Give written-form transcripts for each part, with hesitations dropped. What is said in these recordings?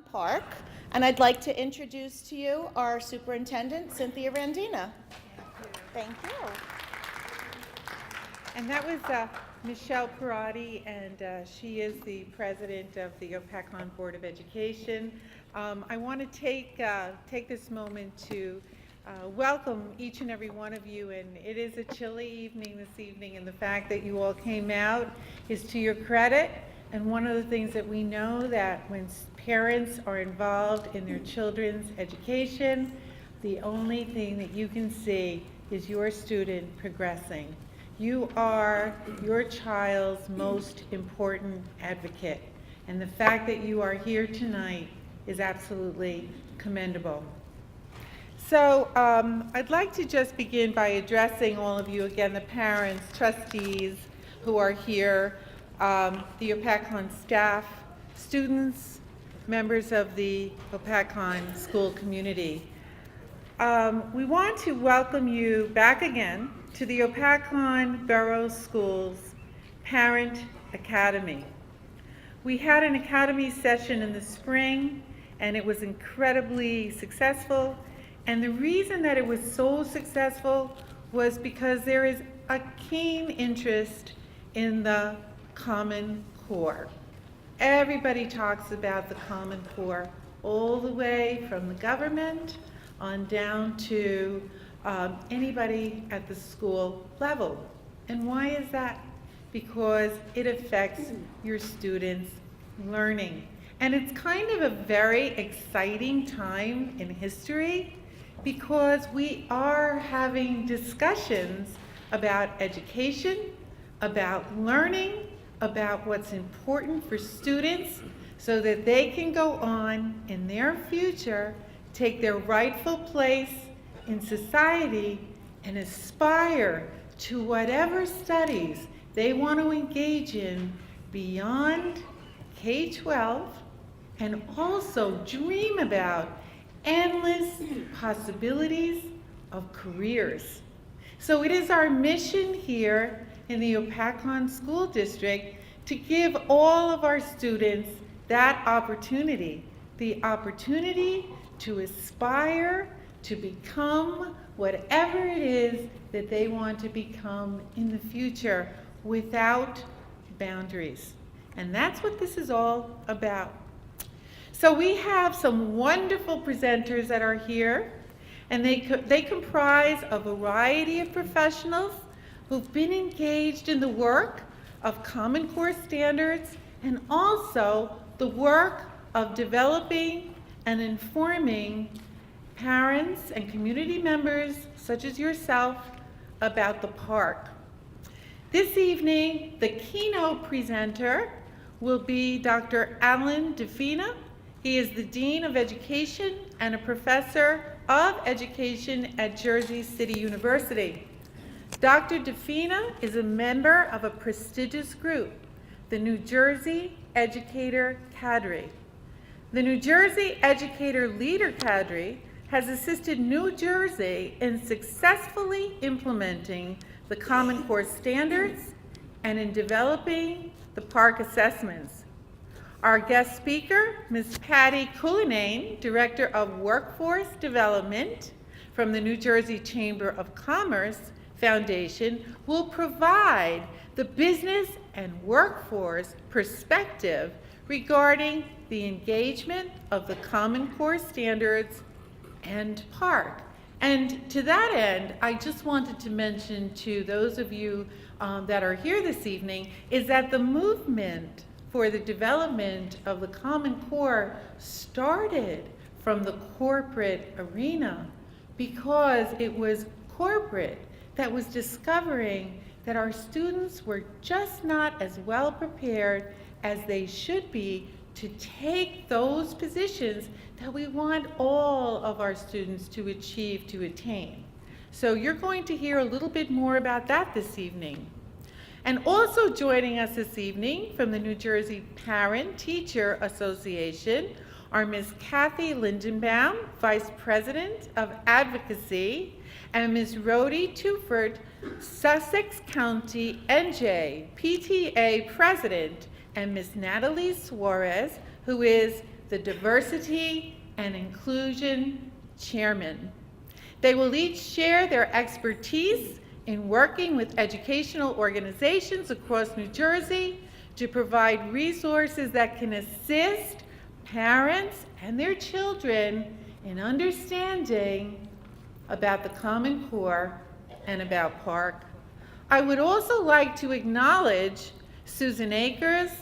Park, and I'd like to introduce to you our superintendent, Cynthia Randina. Thank you. And that was Michelle Perotti, and she is the president of the OPACON Board of Education. I want to take this moment to welcome each and every one of you, and it is a chilly evening this evening, and the fact that you all came out is to your credit. And one of the things that we know that when parents are involved in their children's education, the only thing that you can see is your student progressing. You are your child's most important advocate, and the fact that you are here tonight is absolutely commendable. So I'd like to just begin by addressing all of you again, the parents, trustees who are here, the OPACON staff, students, members of the OPACON school community. We want to welcome you back again to the OPACON Borough Schools Parent Academy. We had an academy session in the spring, and it was incredibly successful. And the reason that it was so successful was because there is a keen interest in the Common Core. Everybody talks about the Common Core, all the way from the government on down to anybody at the school level. And why is that? Because it affects your students' learning. And it's kind of a very exciting time in history because we are having discussions about education, about learning, about what's important for students so that they can go on in their future, take their rightful place in society, and aspire to whatever studies they want to engage in beyond K-12, and also dream about endless possibilities of careers. So it is our mission here in the OPACON School District to give all of our students that opportunity, the opportunity to aspire to become whatever it is that they want to become in the future without boundaries. And that's what this is all about. So we have some wonderful presenters that are here, and they comprise a variety of professionals who've been engaged in the work of Common Core standards and also the work of developing and informing parents and community members, such as yourself, about the park. This evening, the keynote presenter will be Dr. Alan DeFina. He is the Dean of Education and a Professor of Education at Jersey City University. Dr. DeFina is a member of a prestigious group, the New Jersey Educator Cadre. The New Jersey Educator Leader Cadre has assisted New Jersey in successfully implementing the Common Core standards and in developing the park assessments. Our guest speaker, Ms. Patty Cullinane, Director of Workforce Development from the New Jersey Chamber of Commerce Foundation, will provide the business and workforce perspective regarding the engagement of the Common Core standards and park. And to that end, I just wanted to mention to those of you that are here this evening is that the movement for the development of the Common Core started from the corporate arena because it was corporate that was discovering that our students were just not as well prepared as they should be to take those positions that we want all of our students to achieve, to attain. So you're going to hear a little bit more about that this evening. And also joining us this evening from the New Jersey Parent Teacher Association are Ms. Kathy Lindenbaum, Vice President of Advocacy, and Ms. Rhody Tuford, Sussex County NJ PTA President, and Ms. Natalie Suarez, who is the the Diversity and Inclusion Chairman. They will each share their expertise in working with educational organizations across New Jersey to provide resources that can assist parents and their children in understanding about the Common Core and about PARCC. I would also like to acknowledge Susan Akers,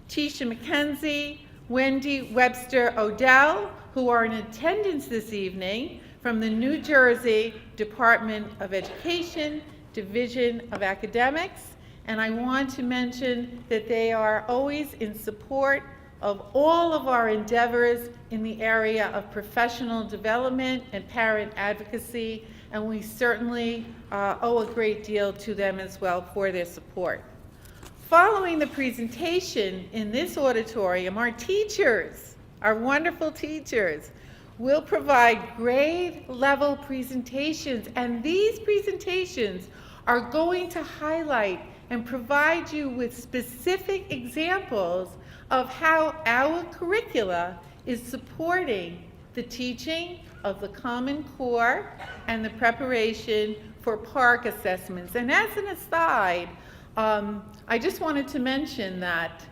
Tisha McKenzie, Wendy Webster Odell, who are in attendance this evening from the New Jersey Department of Education, Division of Academics, and I want to mention that they are always in support of all of our endeavors in the area of professional development and parent advocacy, and we certainly owe a great deal to them as well for their support. Following the presentation in this auditorium, our teachers, our wonderful teachers, will provide grade-level presentations, and these presentations are going to highlight and provide you with specific examples of how our curricula is supporting the teaching of the Common Core and the preparation for PARCC assessments. And as an aside, I just wanted to mention that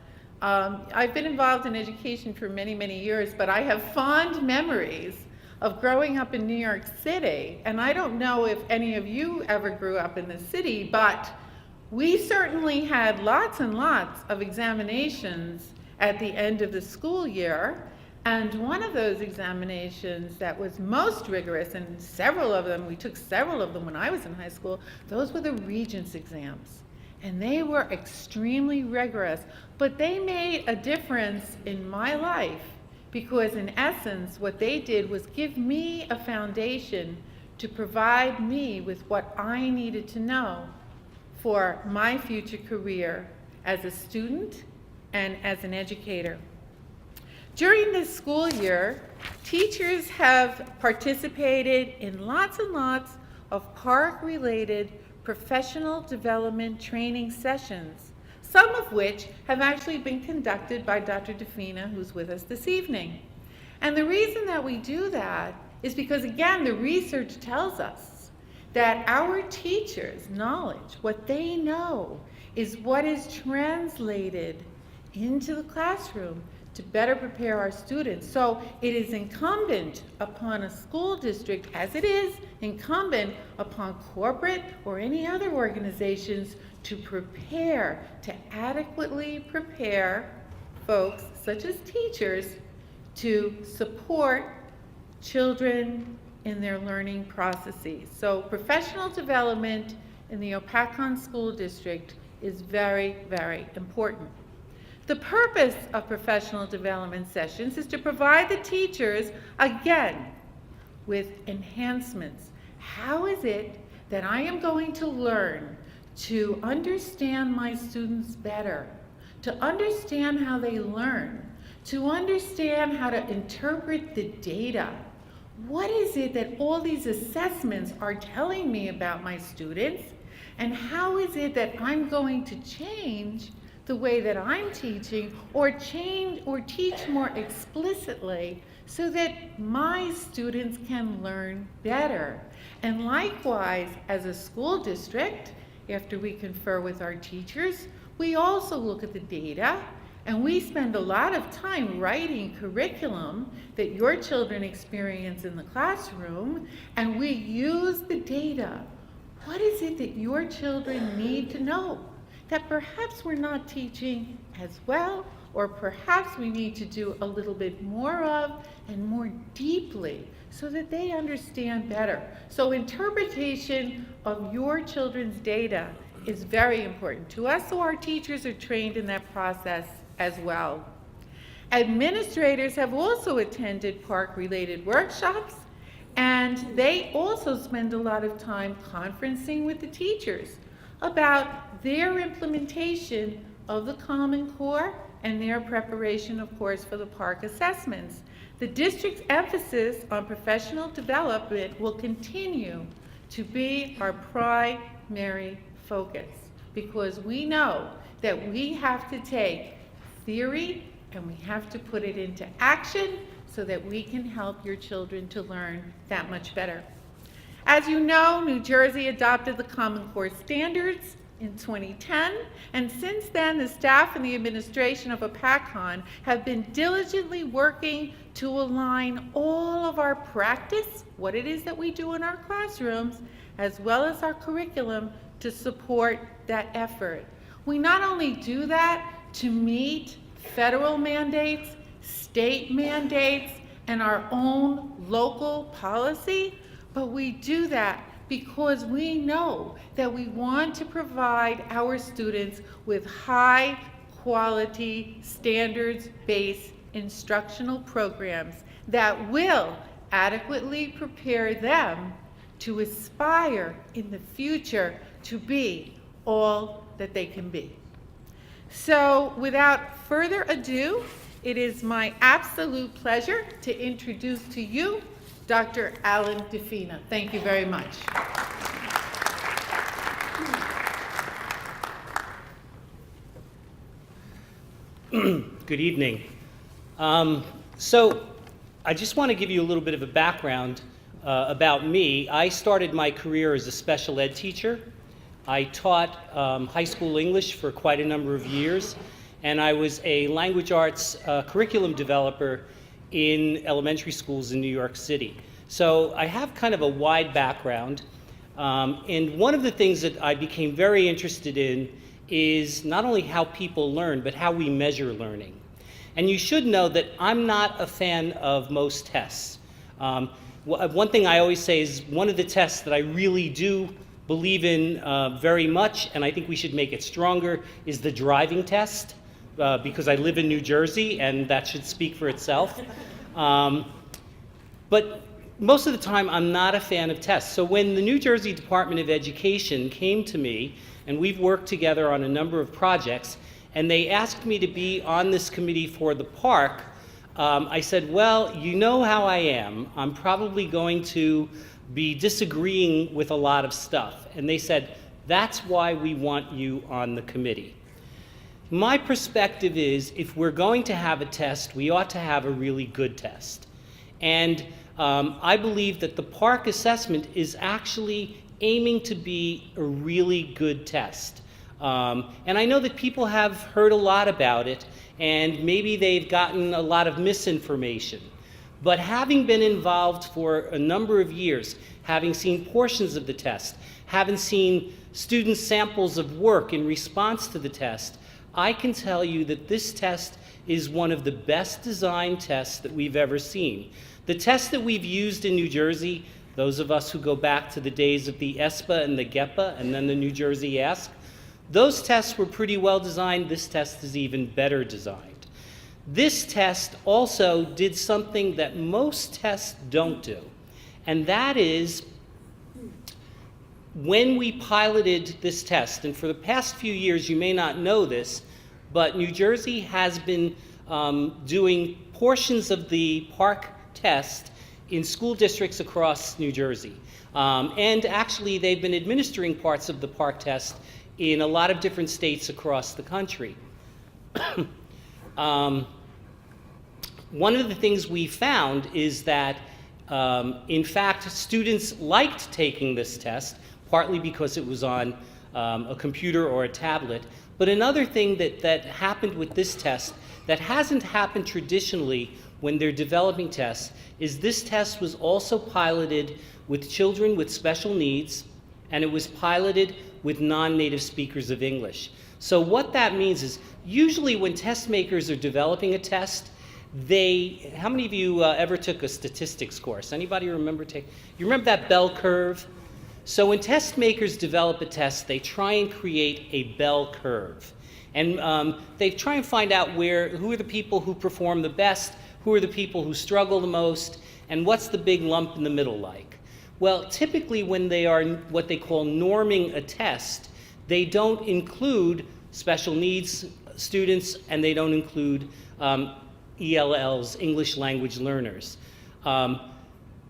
I've been involved in education for many, many years, but I have fond memories of growing up in New York City. And I don't know if any of you ever grew up in the city, but we certainly had lots and lots of examinations at the end of the school year. And one of those examinations that was most rigorous, and several of them, we took several of them when I was in high school, those were the Regents exams. And they were extremely rigorous, but they made a difference in my life because in essence, what they did was give me a foundation to provide me with what I needed to know for my future career as a student and as an educator. During this school year, teachers have participated in lots and lots of PARCC-related professional development training sessions, some of which have actually been conducted by Dr. Defina, who's with us this evening. And the reason that we do that is because, again, the research tells us that our teachers' knowledge, what they know, is what is translated into the classroom to better prepare our students. So it is incumbent upon a school district, as it is incumbent upon corporate or any other organizations, to prepare, to adequately prepare folks, such as teachers, to support children in their learning processes. So professional development in the Opakon School District is very, very important. The purpose of professional development sessions is to provide the teachers, again, with enhancements. How is it that I am going to learn to understand my students better, to understand how they learn, to understand how to interpret the data? What is it that all these assessments are telling me about my students? And how is it that I'm going to change the way that I'm teaching, or change or teach more explicitly so that my students can learn better? And likewise, as a school district, after we confer with our teachers, we also look at the data, and we spend a lot of time writing curriculum that your children experience in the classroom, and we use the data. What is it that your children need to know that perhaps we're not teaching as well, or perhaps we need to do a little bit more of and more deeply so that they understand better? So interpretation of your children's data is very important to us, so our teachers are trained in that process as well. Administrators have also attended PARCC-related workshops, and they also spend a lot of time conferencing with the teachers about their implementation of the Common Core and their preparation, of course, for the PARCC assessments. The district's emphasis on professional development will continue to be our primary focus, because we know that we have to take theory and we have to put it into action so that we can help your children to learn that much better. As you know, New Jersey adopted the Common Core Standards in 2010, and since then, the staff and the administration of OPACON have been diligently working to align all of our practice, what it is that we do in our classrooms, as well as our curriculum to support that effort. We not only do that to meet federal mandates, state mandates, and our own local policy, but we do that because we know that we want to provide our students with high quality, standards-based instructional programs that will adequately prepare them to aspire in the future to be all that they can be. So without further ado, it is my absolute pleasure to introduce to you Dr. Alan DeFina. Thank you very much. Good evening. So I just want to give you a little bit of a background about me. I started my career as a special ed teacher. I taught high school English for quite a number of years, and I was a language arts curriculum developer in elementary schools in New York City. So I have kind of a wide background, and one of the things that I became very interested in is not only how people learn, but how we measure learning. And you should know that I'm not a fan of most tests. One thing I always say is one of the tests that I really do believe in very much, and I think we should make it stronger, is the driving test, because I live in New Jersey, and that should speak for itself. But most of the time, I'm not a fan of tests. So when the New Jersey Department of Education came to me, and we've worked together on a number of projects, and they asked me to be on this committee for the park, I said, well, you know how I am. I'm probably going to be disagreeing with a lot of stuff. And they said, that's why we want you on the committee. My perspective is, if we're going to have a test, we ought to have a really good test. And I believe that the park assessment is actually aiming to be a really good test. And I know that people have heard a lot about it, and maybe they've gotten a lot of misinformation. But having been involved for a number of years, having seen portions of the test, having seen student samples of work in response to the test, I can tell you that this test is one of the best designed tests that we've ever seen. The tests that we've used in New Jersey, those of us who go back to the days of the ESPA and the GEPA and then the New Jersey Ask, those tests were pretty well designed. This test is even better designed. This test also did something that most tests don't do, and that is, when we piloted this test, and for the past few years you may not know this, but New Jersey has been doing portions of the park test in school districts across New Jersey. And actually they've been administering parts of the park test in a lot of different states across the country. One of the things we found is that, in fact, students liked taking this test, partly because it was on a computer or a tablet. But another thing that happened with this test that hasn't happened traditionally when they're developing tests is this test was also piloted with children with special needs, and it was piloted with non-native speakers of English. So what that means is, usually when test makers are developing a test, how many of you ever took a statistics course? Anybody remember you remember that bell curve? So when test makers develop a test, they try and create a bell curve. And they try and find out who are the people who perform the best, who are the people who struggle the most, and what's the big lump in the middle like. Well, typically when they are what they call norming a test, they don't include special needs students, and they don't include ELLs, English language learners.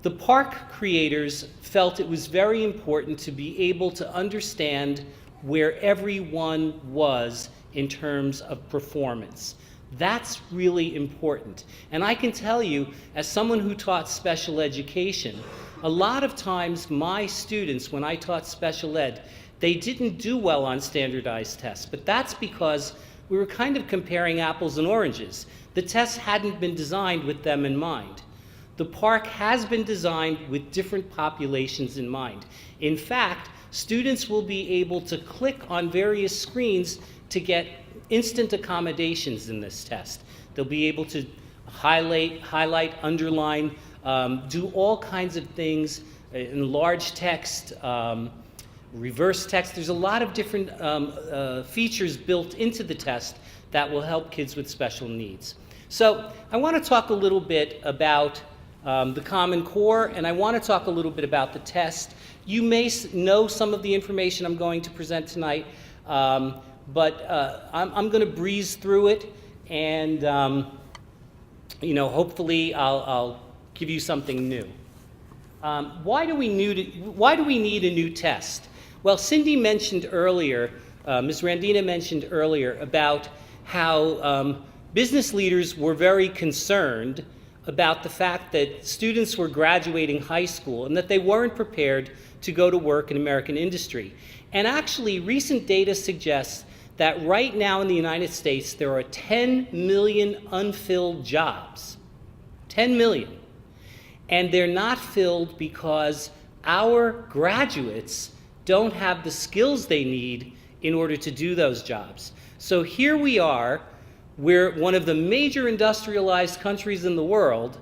The park creators felt it was very important to be able to understand where everyone was in terms of performance. That's really important. And I can tell you, as someone who taught special education, a lot of times my students, when I taught special ed, they didn't do well on standardized tests, but that's because we were kind of comparing apples and oranges. The tests hadn't been designed with them in mind. The park has been designed with different populations in mind. In fact, students will be able to click on various screens to get instant accommodations in this test. They'll be able to highlight, underline, do all kinds of things, enlarge text, reverse text. There's a lot of different features built into the test that will help kids with special needs. So I want to talk a little bit about the Common Core, and I want to talk a little bit about the test. You may know some of the information I'm going to present tonight, but I'm going to breeze through it, and hopefully I'll give you something new. Why do we need a new test? Well, Cindy mentioned earlier, Ms. Randina mentioned earlier about how business leaders were very concerned about the fact that students were graduating high school and that they weren't prepared to go to work in American industry. And actually, recent data suggests that right now in the United States, there are 10 million unfilled jobs. 10 million. And they're not filled because our graduates don't have the skills they need in order to do those jobs. So here we are, we're one of the major industrialized countries in the world,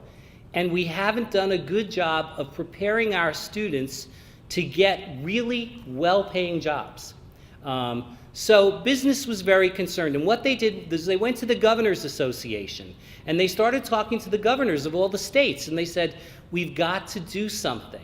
and we haven't done a good job of preparing our students to get really well-paying jobs. So business was very concerned, and what they did is they went to the Governors Association, and they started talking to the governors of all the states, and they said, we've got to do something.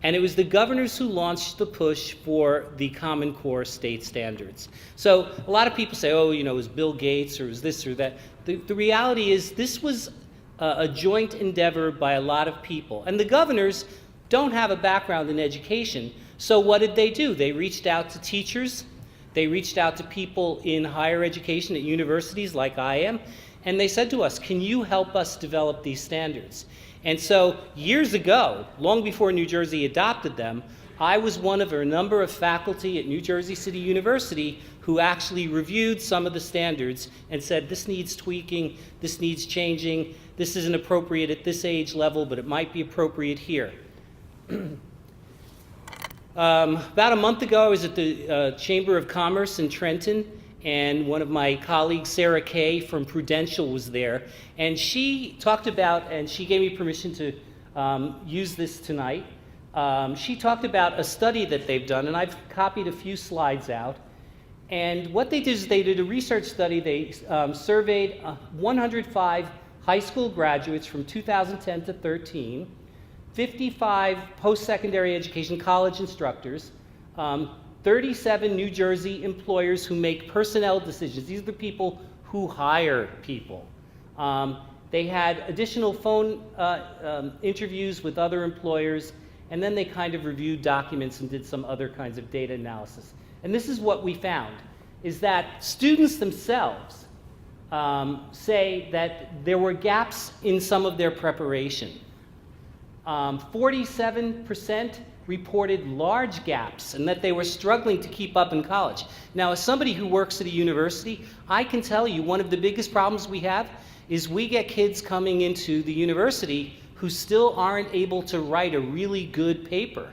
And it was the governors who launched the push for the Common Core state standards. So a lot of people say, oh, it was Bill Gates or it was this or that. The reality is this was a joint endeavor by a lot of people. And the governors don't have a background in education. So what did they do? They reached out to teachers. They reached out to people in higher education at universities like I am. And they said to us, can you help us develop these standards? And so years ago, long before New Jersey adopted them, I was one of a number of faculty at New Jersey City University who actually reviewed some of the standards and said, this needs tweaking, this needs changing, this isn't appropriate at this age level, but it might be appropriate here. About a month ago, I was at the Chamber of Commerce in Trenton, and one of my colleagues, Sarah Kay from Prudential, was there, and she talked about, and she gave me permission to use this tonight. She talked about a study that they've done, and I've copied a few slides out. And what they did is they did a research study. They surveyed 105 high school graduates from 2010 to 13, 55 post-secondary education college instructors, 37 New Jersey employers who make personnel decisions. These are the people who hire people. They had additional phone interviews with other employers, and then they kind of reviewed documents and did some other kinds of data analysis. And this is what we found, is that students themselves say that there were gaps in some of their preparation. 47% reported large gaps and that they were struggling to keep up in college. Now, as somebody who works at a university, I can tell you one of the biggest problems we have is we get kids coming into the university who still aren't able to write a really good paper.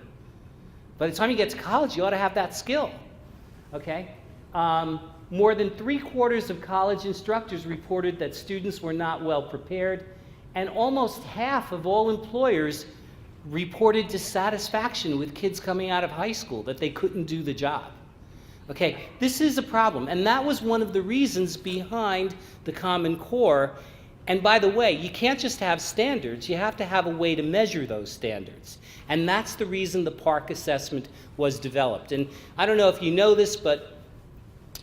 By the time you get to college, you ought to have that skill, okay? More than 3/4 of college instructors reported that students were not well prepared, and almost half of all employers reported dissatisfaction with kids coming out of high school, that they couldn't do the job. Okay, this is a problem, and that was one of the reasons behind the Common Core. And by the way, you can't just have standards, you have to have a way to measure those standards. And that's the reason the PARCC assessment was developed. And I don't know if you know this, but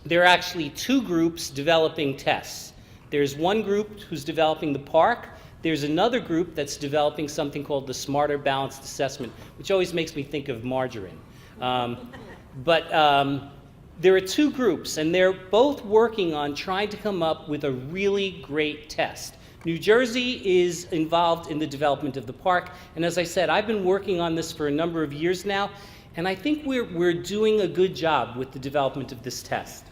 there are actually two groups developing tests. There's one group who's developing the PARCC. There's another group that's developing something called the Smarter Balanced Assessment, which always makes me think of margarine. there are two groups, and they're both working on trying to come up with a really great test. New Jersey is involved in the development of the park, and as I said, I've been working on this for a number of years now, and I think we're doing a good job with the development of this test.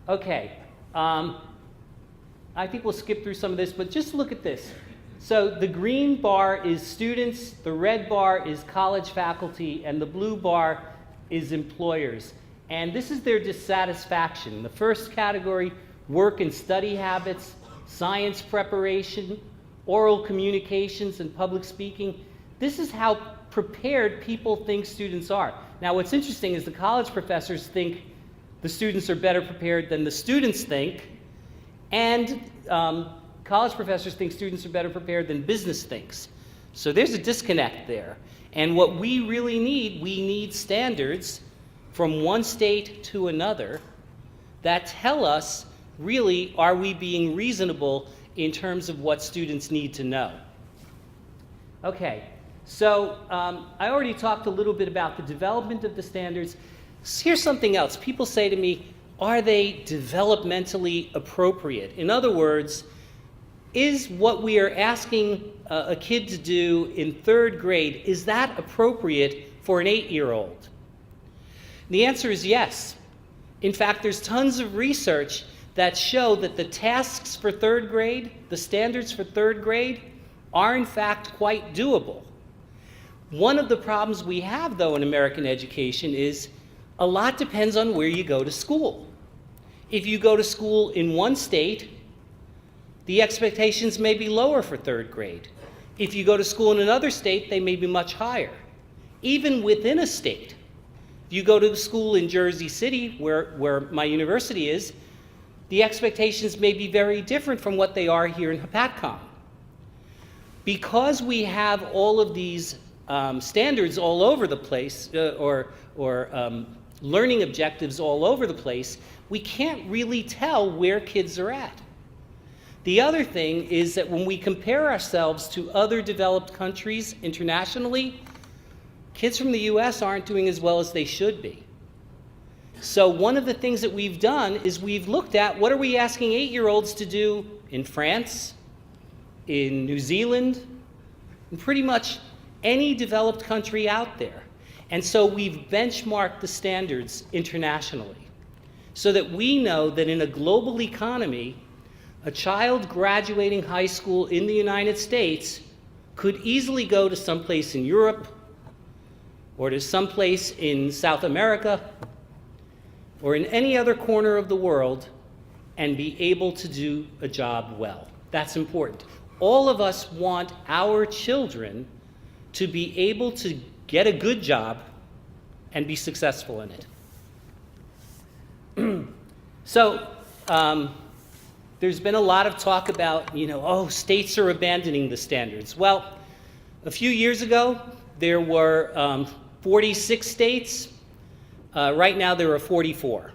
Okay, I think we'll skip through some of this, but just look at this. So the green bar is students, the red bar is college faculty, and the blue bar is employers. And this is their dissatisfaction. The first category, work and study habits, science preparation, oral communications, and public speaking. This is how prepared people think students are. Now, what's interesting is the college professors think the students are better prepared than the students think, and college professors think students are better prepared than business thinks. So there's a disconnect there. And what we really need, we need standards from one state to another that tell us, really, are we being reasonable in terms of what students need to know? Okay, so I already talked a little bit about the development of the standards. Here's something else. People say to me, are they developmentally appropriate? In other words, is what we are asking a kid to do in 3rd grade, is that appropriate for an 8-year-old? The answer is yes. In fact, there's tons of research that show that the tasks for 3rd grade, the standards for 3rd grade, are in fact quite doable. One of the problems we have, though, in American education is a lot depends on where you go to school. If you go to school in one state, the expectations may be lower for 3rd grade. If you go to school in another state, they may be much higher. Even within a state, if you go to school in Jersey City, where my university is, the expectations may be very different from what they are here in Hapatcom. Because we have all of these standards all over the place, or learning objectives all over the place, we can't really tell where kids are at. The other thing is that when we compare ourselves to other developed countries internationally, kids from the US aren't doing as well as they should be. So one of the things that we've done is we've looked at what are we asking 8-year-olds to do in France, in New Zealand, in pretty much any developed country out there. And so we've benchmarked the standards internationally so that we know that in a global economy, a child graduating high school in the United States could easily go to someplace in Europe or to someplace in South America or in any other corner of the world and be able to do a job well. That's important. All of us want our children to be able to get a good job and be successful in it. So, there's been a lot of talk about, states are abandoning the standards. Well, a few years ago, there were 46 states. Right now, there are 44.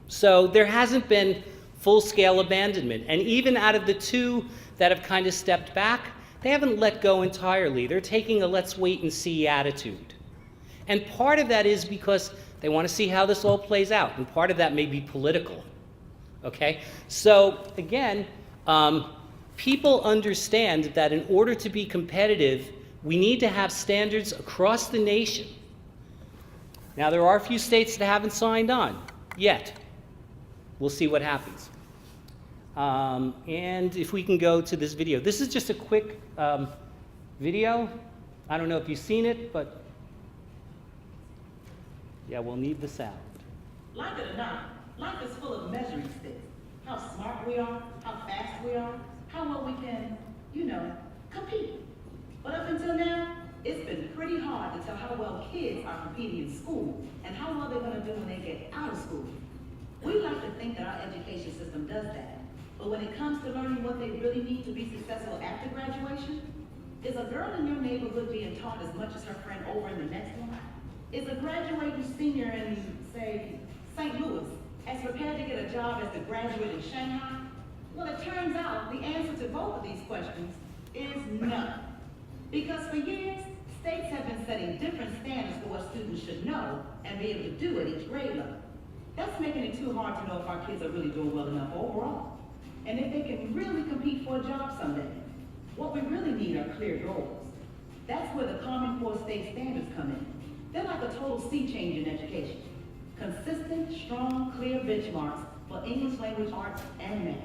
So there hasn't been full-scale abandonment. And even out of the 2 that have kind of stepped back, they haven't let go entirely. They're taking a let's wait and see attitude. And part of that is because they want to see how this all plays out. And part of that may be political. Okay? So again, people understand that in order to be competitive, we need to have standards across the nation. Now, there are a few states that haven't signed on yet. We'll see what happens. And if we can go to this video. This is just a quick video. I don't know if you've seen it, but yeah, we'll need the sound. Like it or not, life is full of measuring sticks. How smart we are, how fast we are, how well we can, compete. But up until now, it's been pretty hard to tell how well kids are competing in school and how well they're going to do when they get out of school. We like to think that our education system does that. But when it comes to learning what they really need to be successful after graduation, is a girl in your neighborhood being taught as much as her friend over in the next one? Is a graduating senior in, say, St. Louis as prepared to get a job as the graduate in Shanghai? Well, it turns out the answer to both of these questions is none. Because for years, States have been setting different standards for what students should know and be able to do at each grade level. That's making it too hard to know if our kids are really doing well enough overall, and if they can really compete for a job someday. What we really need are clear goals. That's where the Common Core state standards come in. They're like a total sea change in education. Consistent, strong, clear benchmarks for English language arts and math.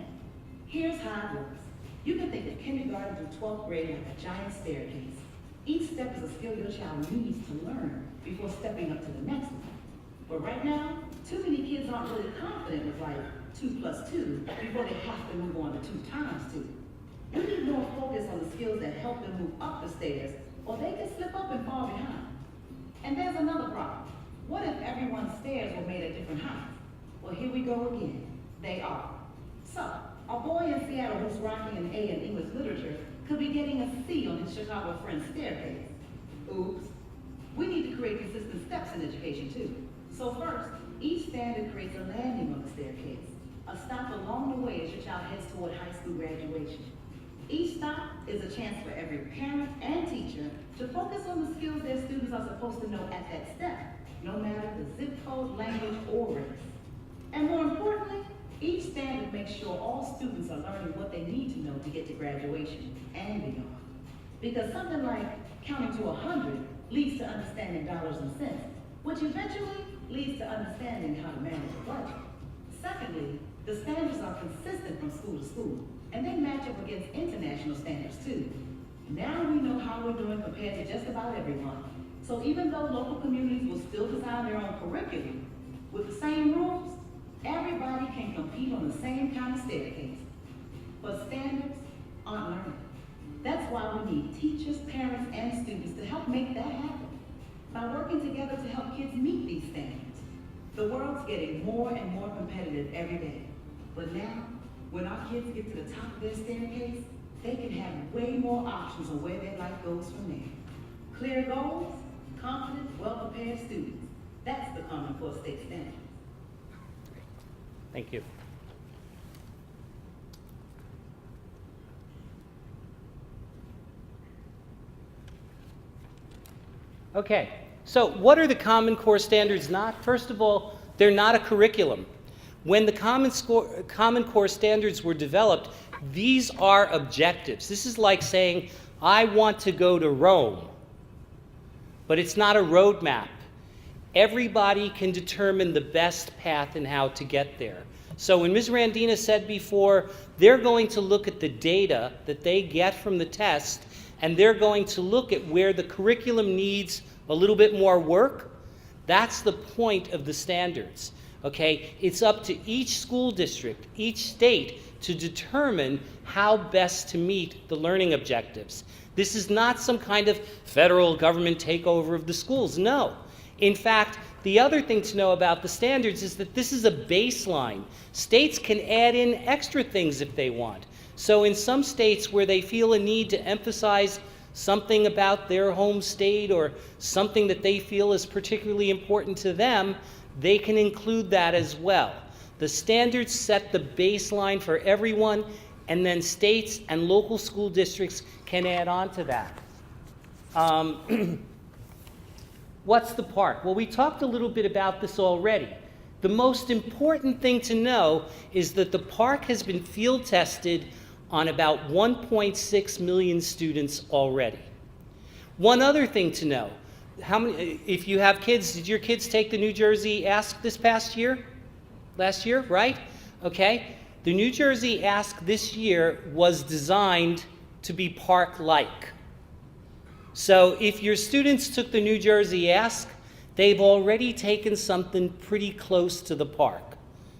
Here's how it works. You can think of kindergarten through 12th grade like a giant staircase. Each step is a skill your child needs to learn before stepping up to the next one. But right now, too many kids aren't really confident with like 2 + 2 before they have to move on to 2 × 2. We need more focus on the skills that help them move up the stairs, or they can slip up and fall behind. And there's another problem. What if everyone's stairs were made at different heights? Well, here we go again. They are. So, a boy in Seattle who's rocking an A in English literature could be getting a C on his Chicago friend's staircase. Oops. We need to create consistent steps in education too. So first, each standard creates a landing on the staircase, a stop along the way as your child heads toward high school graduation. Each stop is a chance for every parent and teacher to focus on the skills their students are supposed to know at that step, no matter the zip code, language, or race. And more importantly, each standard makes sure all students are learning what they need to know to get to graduation and beyond. Because something like counting to 100 leads to understanding dollars and cents, which eventually leads to understanding how to manage a budget. Secondly, the standards are consistent from school to school, and they match up against international standards too. Now we know how we're doing compared to just about everyone. So even though local communities will still design their own curriculum, with the same rules, everybody can compete on the same kind of staircase. But standards aren't learning. That's why we need teachers, parents, and students to help make that happen. By working together to help kids meet these standards. The world's getting more and more competitive every day. But now, when our kids get to the top of their staircase, they can have way more options on where their life goes from there. Clear goals, confident, well-prepared students. That's the Common Core state standard. Thank you. Okay, so what are the Common Core standards not? First of all, they're not a curriculum. When the Common Core standards were developed, these are objectives. This is like saying, I want to go to Rome, but it's not a roadmap. Everybody can determine the best path and how to get there. So when Ms. Randina said before, they're going to look at the data that they get from the test, and they're going to look at where the curriculum needs a little bit more work. That's the point of the standards, okay? It's up to each school district, each state, to determine how best to meet the learning objectives. This is not some kind of federal government takeover of the schools, no. In fact, the other thing to know about the standards is that this is a baseline. States can add in extra things if they want. So in some states where they feel a need to emphasize something about their home state or something that they feel is particularly important to them, they can include that as well. The standards set the baseline for everyone, and then states and local school districts can add on to that. What's the park? Well, we talked a little bit about this already. The most important thing to know is that the park has been field tested on about 1.6 million students already. One other thing to know, if you have kids, did your kids take the New Jersey Ask this past year? Last year, right? Okay. The New Jersey Ask this year was designed to be park-like. So if your students took the New Jersey Ask, they've already taken something pretty close to the park,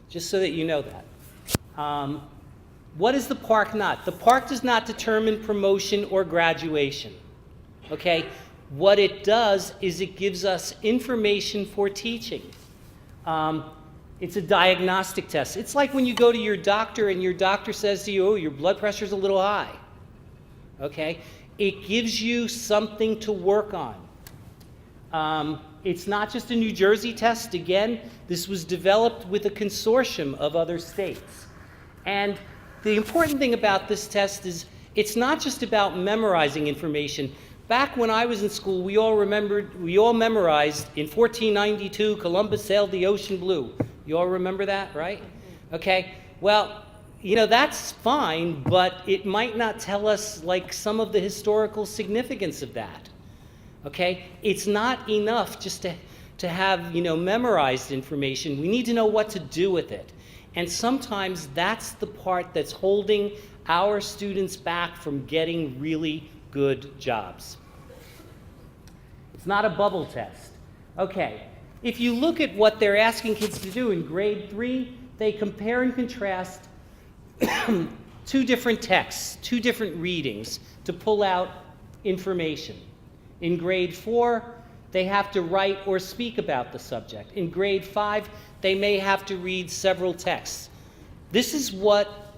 just so that you know that. What is the park not? The park does not determine promotion or graduation, okay? What it does is it gives us information for teaching. It's a diagnostic test. It's like when you go to your doctor and your doctor says to you, oh, your blood pressure's a little high, okay? It gives you something to work on. It's not just a New Jersey test. Again, this was developed with a consortium of other states. And the important thing about this test is it's not just about memorizing information, Back when I was in school, we all memorized in 1492, Columbus sailed the ocean blue. You all remember that, right? Okay, well, you know, that's fine, but it might not tell us like some of the historical significance of that. Okay, it's not enough just to have, you know, memorized information. We need to know what to do with it. And sometimes that's the part that's holding our students back from getting really good jobs. It's not a bubble test. Okay, if you look at what they're asking kids to do in grade 3, they compare and contrast two different texts, two different readings to pull out information. In grade 4, they have to write or speak about the subject. In grade 5, they may have to read several texts. This is what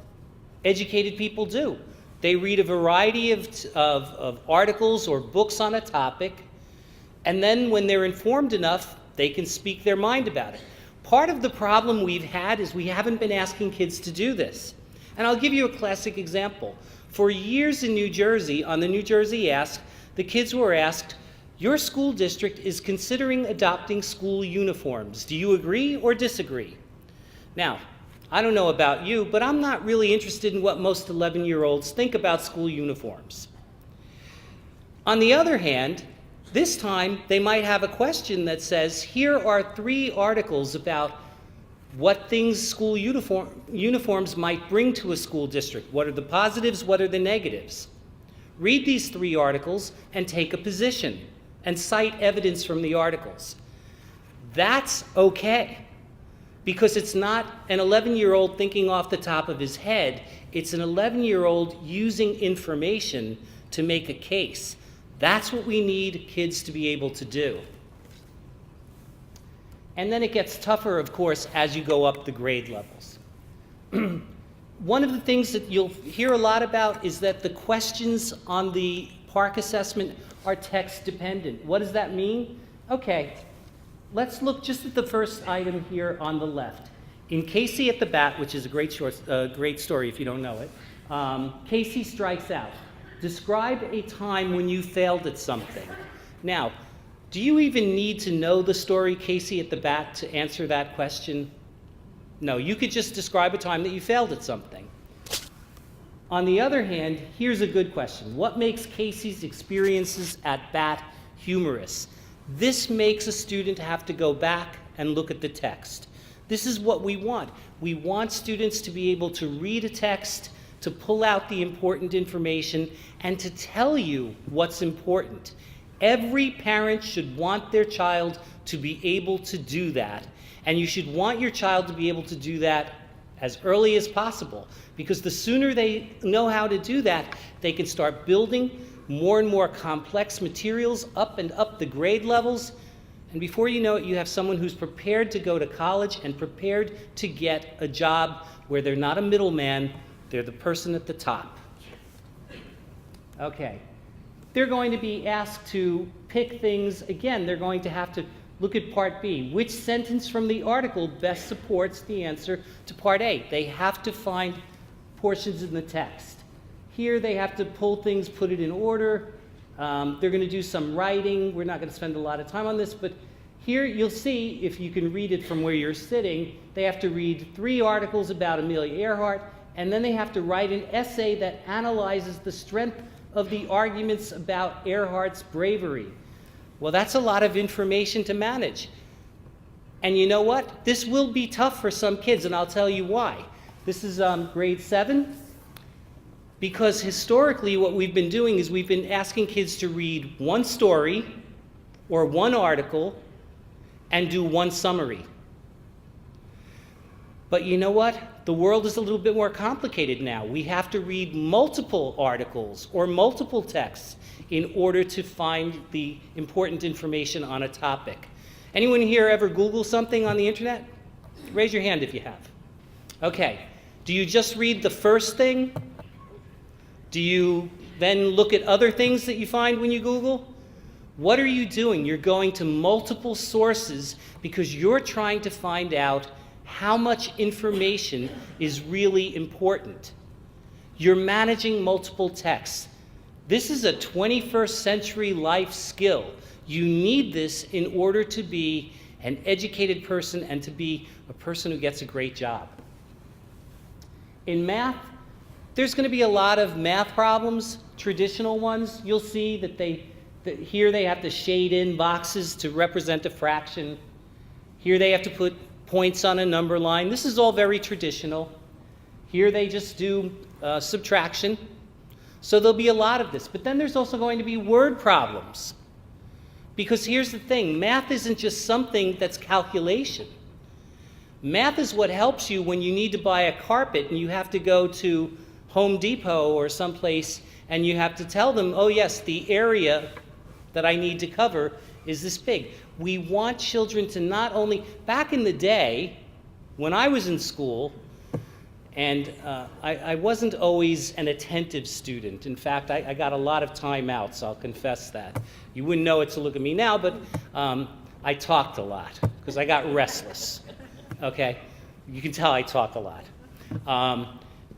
educated people do. They read a variety of articles or books on a topic, and then when they're informed enough, they can speak their mind about it. Part of the problem we've had is we haven't been asking kids to do this. And I'll give you a classic example. For years in New Jersey, on the New Jersey Ask, the kids were asked, your school district is considering adopting school uniforms. Do you agree or disagree? Now, I don't know about you, but I'm not really interested in what most 11-year-olds think about school uniforms. On the other hand, this time they might have a question that says, here are 3 articles about what things school uniforms might bring to a school district. What are the positives? What are the negatives? Read these 3 articles and take a position and cite evidence from the articles. That's okay, because it's not an 11-year-old thinking off the top of his head. It's an 11-year-old using information to make a case. That's what we need kids to be able to do. And then it gets tougher, of course, as you go up the grade levels. One of the things that you'll hear a lot about is that the questions on the PARCC assessment are text dependent. What does that mean? Okay, let's look just at the first item here on the left. In Casey at the Bat, which is a great story if you don't know it, Casey strikes out. Describe a time when you failed at something. Now, do you even need to know the story Casey at the Bat to answer that question? No, you could just describe a time that you failed at something. On the other hand, here's a good question. What makes Casey's experiences at Bat humorous? This makes a student have to go back and look at the text. This is what we want. We want students to be able to read a text, to pull out the important information, and to tell you what's important. Every parent should want their child to be able to do that. And you should want your child to be able to do that as early as possible, because the sooner they know how to do that, they can start building more and more complex materials up and up the grade levels. And before you know it, you have someone who's prepared to go to college and prepared to get a job where they're not a middleman, they're the person at the top. Okay. They're going to be asked to pick things. Again, they're going to have to look at Part B. Which sentence from the article best supports the answer to Part A? They have to find portions in the text. Here they have to pull things, put it in order. They're going to do some writing. We're not going to spend a lot of time on this, but here you'll see, if you can read it from where you're sitting, they have to read 3 articles about Amelia Earhart, and then they have to write an essay that analyzes the strength of the arguments about Earhart's bravery. Well, that's a lot of information to manage. And you know what? This will be tough for some kids, and I'll tell you why. This is grade 7, because historically what we've been doing is we've been asking kids to read 1 story or 1 article and do 1 summary. But you know what? The world is a little bit more complicated now. We have to read multiple articles or multiple texts in order to find the important information on a topic. Anyone here ever Google something on the internet? Raise your hand if you have. Okay. Do you just read the first thing? Do you then look at other things that you find when you Google? What are you doing? You're going to multiple sources because you're trying to find out how much information is really important. You're managing multiple texts. This is a 21st century life skill. You need this in order to be an educated person and to be a person who gets a great job. In math, there's going to be a lot of math problems, traditional ones. You'll see that here they have to shade in boxes to represent a fraction. Here they have to put points on a number line. This is all very traditional. Here they just do subtraction. So there'll be a lot of this. But then there's also going to be word problems. Because here's the thing, math isn't just something that's calculation. Math is what helps you when you need to buy a carpet and you have to go to Home Depot or someplace and you have to tell them, oh yes, the area that I need to cover is this big. We want children to not only, back in the day, when I was in school, and I wasn't always an attentive student. In fact, I got a lot of timeouts, I'll confess that. You wouldn't know it to look at me now, but I talked a lot because I got restless, okay? You can tell I talk a lot.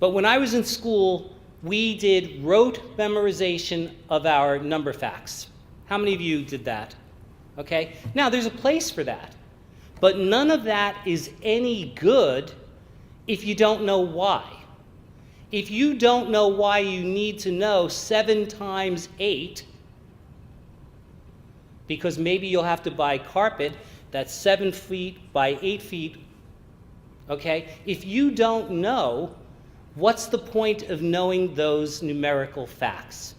But when I was in school, we did rote memorization of our number facts. How many of you did that? Okay? Now, there's a place for that, but none of that is any good if you don't know why. If you don't know why you need to know 7 times 8, because maybe you'll have to buy carpet that's 7 feet by 8 feet, okay? If you don't know, what's the point of knowing those numerical facts?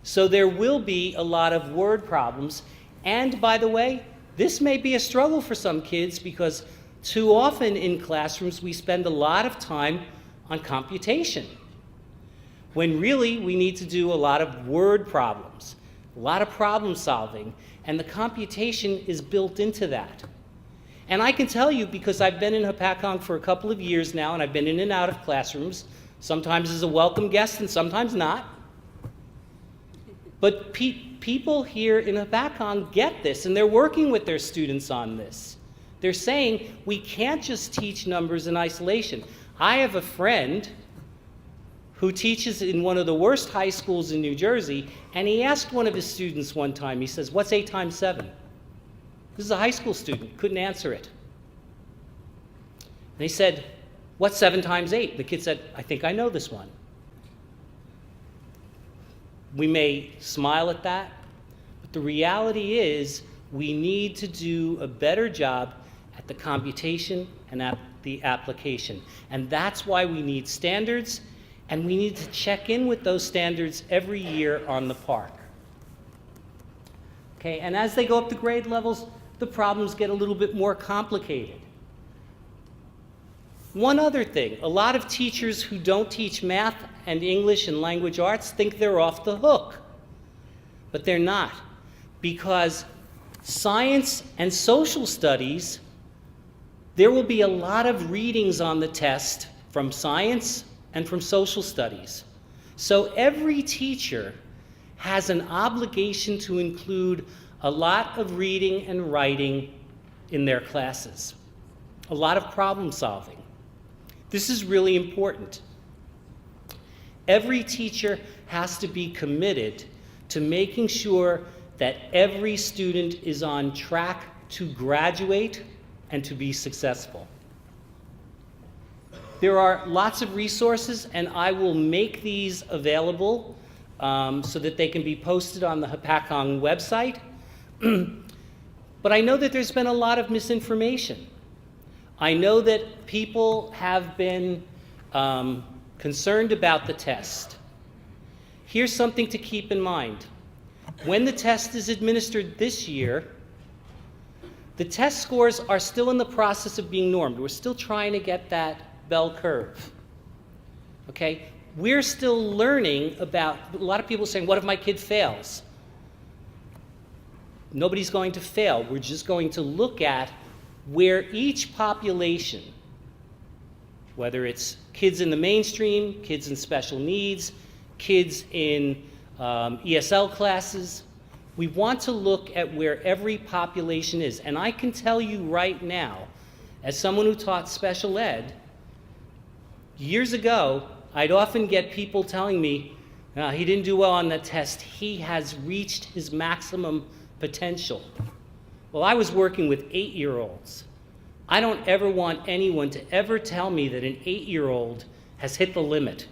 So there will be a lot of word problems. And by the way, this may be a struggle for some kids because too often in classrooms we spend a lot of time on computation, when really we need to do a lot of word problems, a lot of problem solving, and the computation is built into that. And I can tell you, because I've been in Hopatcong for a couple of years now, and I've been in and out of classrooms, sometimes as a welcome guest and sometimes not, but people here in Hopatcong get this, and they're working with their students on this. They're saying, we can't just teach numbers in isolation. I have a friend who teaches in one of the worst high schools in New Jersey, and he asked one of his students one time, he says, what's 8 times 7? This is a high school student, couldn't answer it. And he said, what's 7 times 8? The kid said, I think I know this one. We may smile at that, but the reality is we need to do a better job at the computation and at the application. And that's why we need standards, and we need to check in with those standards every year on the park. Okay, and as they go up the grade levels, the problems get a little bit more complicated. One other thing, a lot of teachers who don't teach math and English and language arts think they're off the hook, but they're not, because science and social studies, there will be a lot of readings on the test from science and from social studies. So every teacher has an obligation to include a lot of reading and writing in their classes, a lot of problem solving. This is really important. Every teacher has to be committed to making sure that every student is on track to graduate and to be successful. There are lots of resources, and I will make these available so that they can be posted on the Hopatcong website. But I know that there's been a lot of misinformation. I know that people have been concerned about the test. Here's something to keep in mind. When the test is administered this year, the test scores are still in the process of being normed. We're still trying to get that bell curve. Okay? We're still learning about, a lot of people saying, what if my kid fails? Nobody's going to fail. We're just going to look at where each population, whether it's kids in the mainstream, kids in special needs, kids in ESL classes, we want to look at where every population is. And I can tell you right now, as someone who taught special ed, years ago, I'd often get people telling me, He didn't do well on that test. He has reached his maximum potential. Well, I was working with 8-year-olds. I don't ever want anyone to ever tell me that an 8-year-old has hit the limit.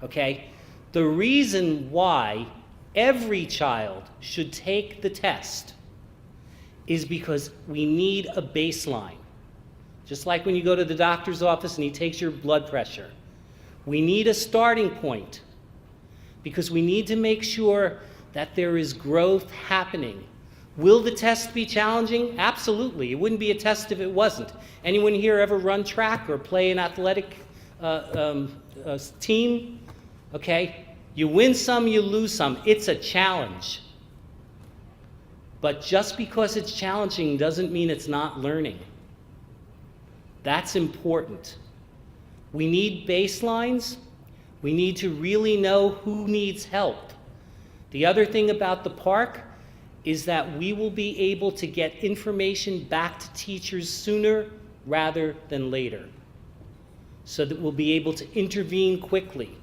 Okay? The reason why every child should take the test is because we need a baseline. Just like when you go to the doctor's office and he takes your blood pressure. We need a starting point because we need to make sure that there is growth happening. Will the test be challenging? Absolutely. It wouldn't be a test if it wasn't. Anyone here ever run track or play an athletic team? Okay? You win some, you lose some. It's a challenge. But just because it's challenging doesn't mean it's not learning. That's important. We need baselines. We need to really know who needs help. The other thing about the park is that we will be able to get information back to teachers sooner rather than later, so that we'll be able to intervene quickly.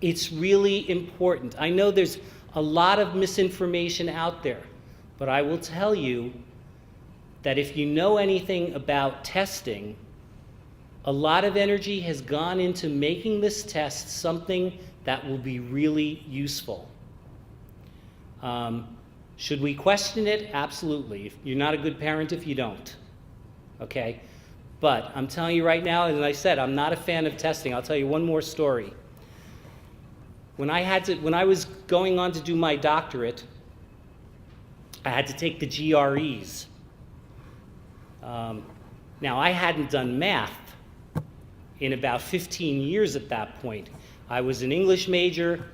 It's really important. I know there's a lot of misinformation out there, but I will tell you that if you know anything about testing, a lot of energy has gone into making this test something that will be really useful. Should we question it? Absolutely. You're not a good parent if you don't. Okay? But I'm telling you right now, as I said, I'm not a fan of testing. I'll tell you one more story. When I was going on to do my doctorate, I had to take the GREs. Now, I hadn't done math in about 15 years at that point. I was an English major.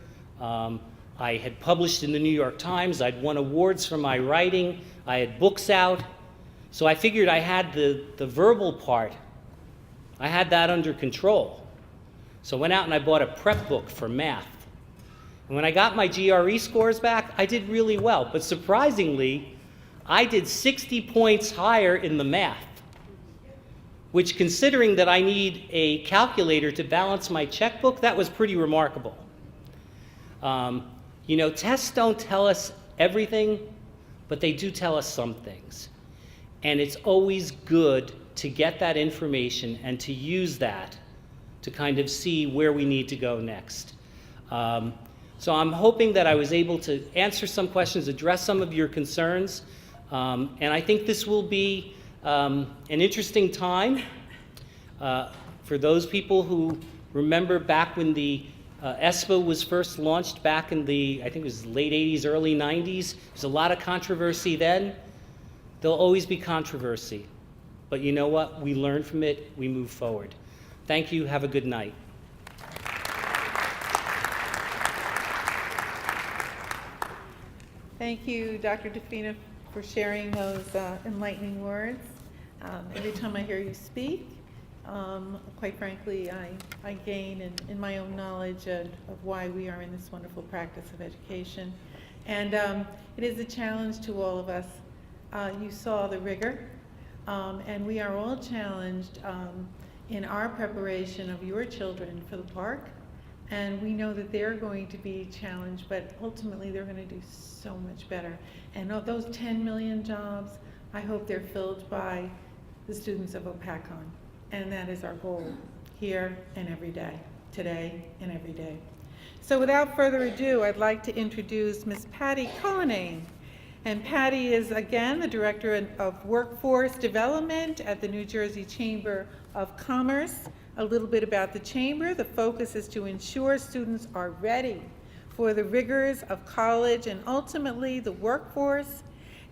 I had published in the New York Times. I'd won awards for my writing. I had books out. So I figured I had the verbal part. I had that under control. So I went out and I bought a prep book for math. And when I got my GRE scores back, I did really well. But surprisingly, I did 60 points higher in the math, which, considering that I need a calculator to balance my checkbook, that was pretty remarkable. You know, tests don't tell us everything, but they do tell us some things. And it's always good to get that information and to use that to kind of see where we need to go next. So I'm hoping that I was able to answer some questions, address some of your concerns, and I think this will be an interesting time for those people who remember back when the ESPA was first launched back in the, I think it was late 80s, early 90s. There's a lot of controversy then. There'll always be controversy. But you know what? We learn from it. We move forward. Thank you. Have a good night. Thank you, Dr. DeFina, for sharing those enlightening words. Every time I hear you speak, quite frankly, I gain in my own knowledge of why we are in this wonderful practice of education. And it is a challenge to all of us. You saw the rigor, and we are all challenged in our preparation of your children for the park. And we know that they're going to be challenged, but ultimately they're going to do so much better. And of those 10 million jobs, I hope they're filled by the students of OPACON. And that is our goal here and every day, today and every day. So without further ado, I'd like to introduce Ms. Patty Cullinane. And Patty is, again, the Director of Workforce Development at the New Jersey Chamber of Commerce. A little bit about the Chamber. The focus is to ensure students are ready for the rigors of college and ultimately the workforce.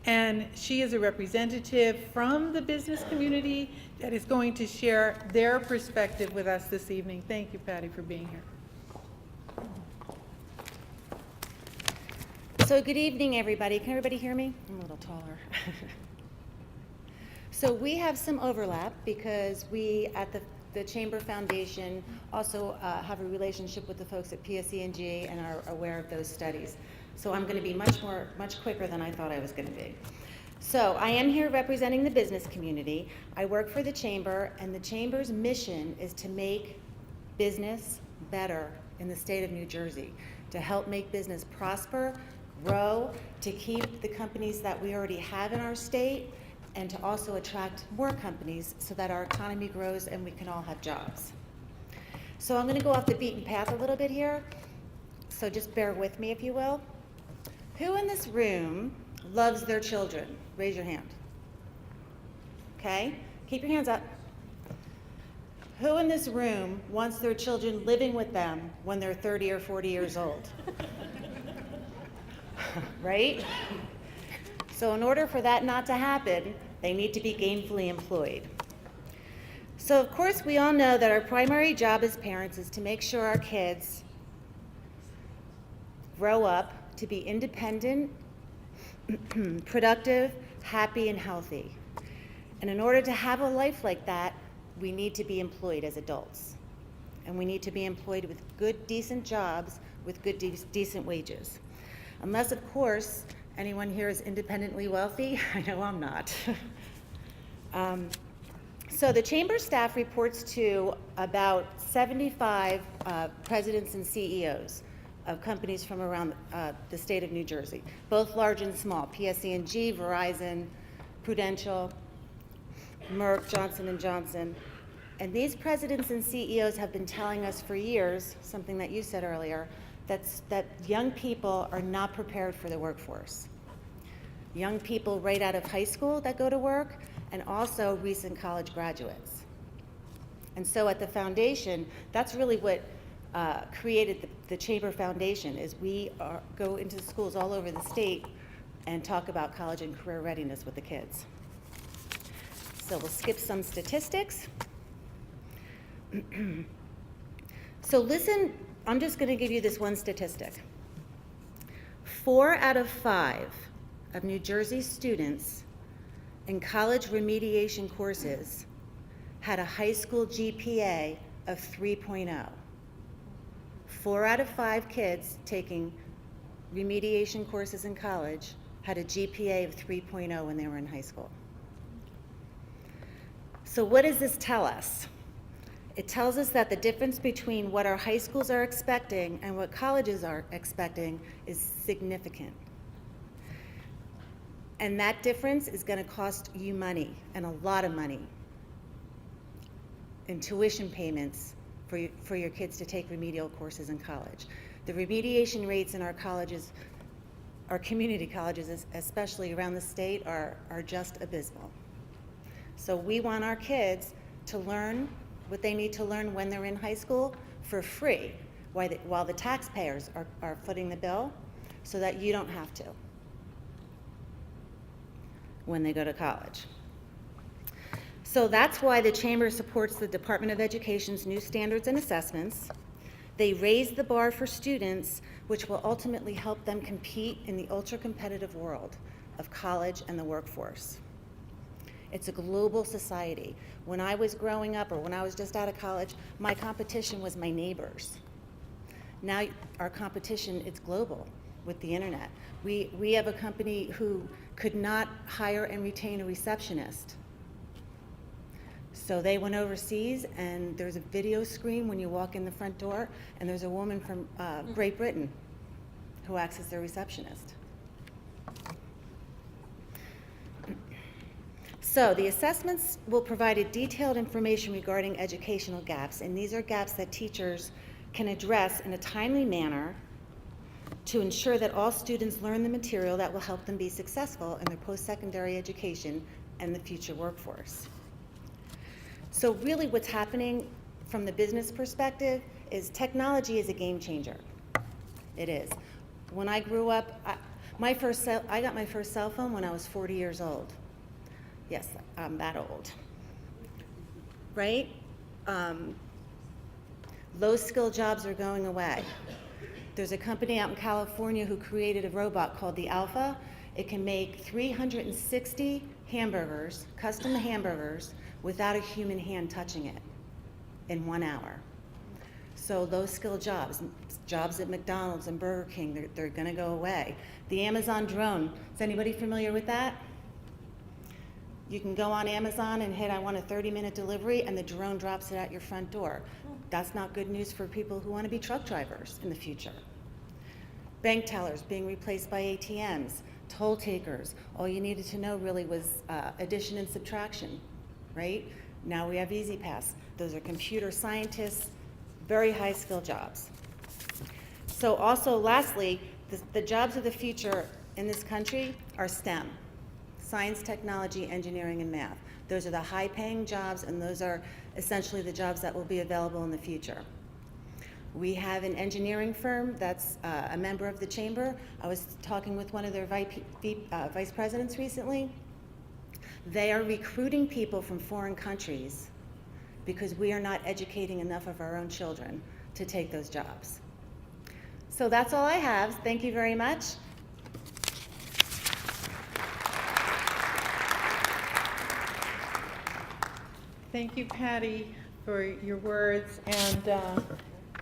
And she is a representative from the business community that is going to share their perspective with us this evening. Thank you, Patty, for being here. So good evening, everybody. Can everybody hear me? I'm a little taller. So we have some overlap because we at the Chamber Foundation also have a relationship with the folks at PSE&G and are aware of those studies. So I'm going to be much quicker than I thought I was going to be. So I am here representing the business community. I work for the Chamber, and the Chamber's mission is to make business better in the state of New Jersey to help make business prosper, grow, to keep the companies that we already have in our state, and to also attract more companies so that our economy grows and we can all have jobs. So I'm going to go off the beaten path a little bit here, so just bear with me if you will. Who in this room loves their children? Raise your hand. Okay? Keep your hands up. Who in this room wants their children living with them when they're 30 or 40 years old? Right? So in order for that not to happen, they need to be gainfully employed. So of course we all know that our primary job as parents is to make sure our kids grow up to be independent, productive, happy, and healthy. And in order to have a life like that, we need to be employed as adults. And we need to be employed with good, decent jobs with good, decent wages. Unless, of course, anyone here is independently wealthy. I know I'm not. So the Chamber staff reports to about 75 presidents and CEOs of companies from around the state of New Jersey, both large and small, PSE&G, Verizon, Prudential, Merck, Johnson & Johnson. And these presidents and CEOs have been telling us for years, something that you said earlier, that young people are not prepared for the workforce. Young people right out of high school that go to work, and also recent college graduates. And so at the foundation, that's really what created the Chamber Foundation, is we go into schools all over the state and talk about college and career readiness with the kids. So we'll skip some statistics. So listen, I'm just going to give you this one statistic. 4 out of 5 of New Jersey students in college remediation courses had a high school GPA of 3.0. 4 out of 5 kids taking remediation courses in college had a GPA of 3.0 when they were in high school. So what does this tell us? It tells us that the difference between what our high schools are expecting and what colleges are expecting is significant. And that difference is going to cost you money, and a lot of money, in tuition payments for your kids to take remedial courses in college. The remediation rates in our colleges, our community colleges, especially around the state, are just abysmal. So we want our kids to learn what they need to learn when they're in high school for free, while the taxpayers are footing the bill, so that you don't have to when they go to college. So that's why the Chamber supports the Department of Education's new standards and assessments. They raise the bar for students, which will ultimately help them compete in the ultra-competitive world of college and the workforce. It's a global society. When I was growing up, or when I was just out of college, my competition was my neighbors. Now our competition, it's global with the internet. We have a company who could not hire and retain a receptionist. So they went overseas, and there's a video screen when you walk in the front door, and there's a woman from Great Britain who acts as their receptionist. So the assessments will provide a detailed information regarding educational gaps, and these are gaps that teachers can address in a timely manner to ensure that all students learn the material that will help them be successful in their post-secondary education and the future workforce. So really what's happening from the business perspective is technology is a game changer. It is. When I grew up, I got my first cell phone when I was 40 years old. Yes, I'm that old, right? Low-skill jobs are going away. There's a company out in California who created a robot called the Alpha. It can make 360 hamburgers, custom hamburgers, without a human hand touching it in 1 hour. So low-skill jobs at McDonald's and Burger King, they're gonna go away. The Amazon drone, is anybody familiar with that? You can go on Amazon and hit, I want a 30-minute delivery, and the drone drops it at your front door. That's not good news for people who want to be truck drivers in the future. Bank tellers being replaced by ATMs, toll takers. All you needed to know really was addition and subtraction, right? Now we have Easy Pass. Those are computer scientists, very high skill jobs. So also lastly, the jobs of the future in this country are STEM. Science, technology, engineering, and math. Those are the high-paying jobs, and those are essentially the jobs that will be available in the future. We have an engineering firm that's a member of the chamber. I was talking with one of their vice presidents recently. They are recruiting people from foreign countries because we are not educating enough of our own children to take those jobs. So that's all I have. Thank you very much. Thank you, Patty, for your words, and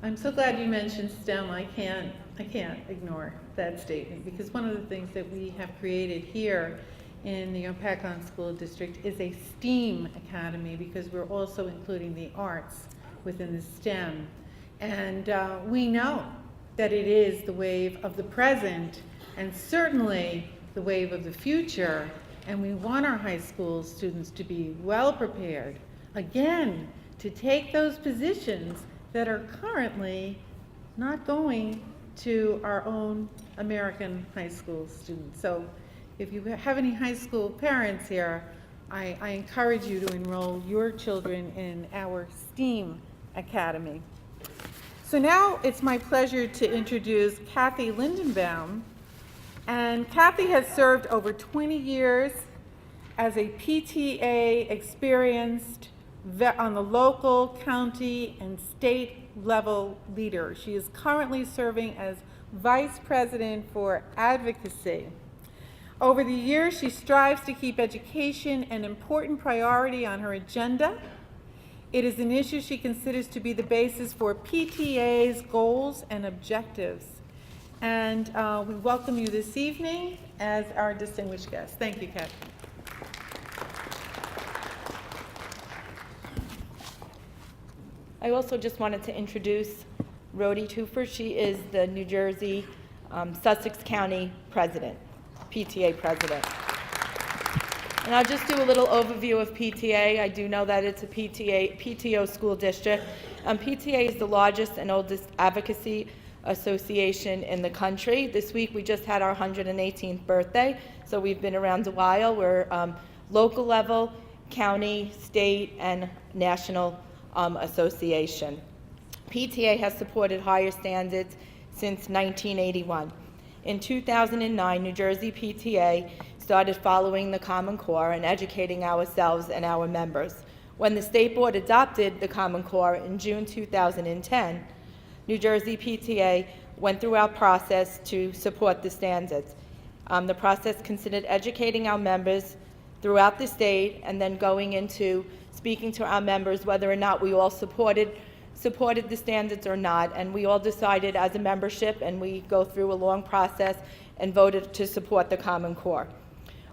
I'm so glad you mentioned STEM. I can't ignore that statement, because one of the things that we have created here in the Opakon School District is a STEAM Academy, because we're also including the arts within the STEM. And we know that it is the wave of the present, and certainly the wave of the future, and we want our high school students to be well prepared, again, to take those positions that are currently not going to our own American high school students. So if you have any high school parents here, I encourage you to enroll your children in our STEAM Academy. So now it's my pleasure to introduce Kathy Lindenbaum. And Kathy has served over 20 years as a PTA experienced on the local, county, and state level leader. She is currently serving as Vice President for Advocacy. Over the years, she strives to keep education an important priority on her agenda. It is an issue she considers to be the basis for PTA's goals and objectives. And we welcome you this evening as our distinguished guest. Thank you, Kathy. I also just wanted to introduce Rhody Toofer. She is the New Jersey Sussex County President, PTA President. And I'll just do a little overview of PTA. I do know that it's a PTO school district. PTA is the largest and oldest advocacy association in the country. This week we just had our 118th birthday, so we've been around a while. We're local level, county, state, and national association. PTA has supported higher standards since 1981. In 2009, New Jersey PTA started following the Common Core and educating ourselves and our members. When the State Board adopted the Common Core in June 2010, New Jersey PTA went through our process to support the standards. The process considered educating our members throughout the state and then going into speaking to our members whether or not we all supported the standards or not, and we all decided as a membership, and we go through a long process and voted to support the Common Core.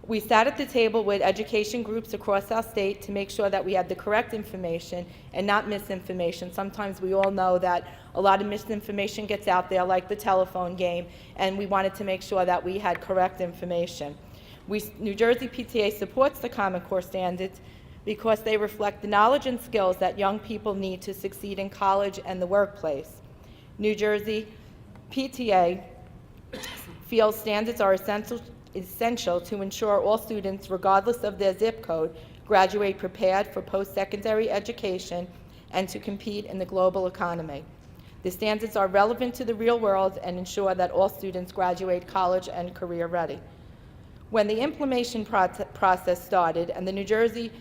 We sat at the table with education groups across our state to make sure that we had the correct information and not misinformation. Sometimes we all know that a lot of misinformation gets out there, like the telephone game, and we wanted to make sure that we had correct information. New Jersey PTA supports the Common Core standards because they reflect the knowledge and skills that young people need to succeed in college and the workplace. New Jersey PTA feels standards are essential to ensure all students, regardless of their zip code, graduate prepared for post-secondary education and to compete in the global economy. The standards are relevant to the real world and ensure that all students graduate college and career ready. When the implementation process started and the New Jersey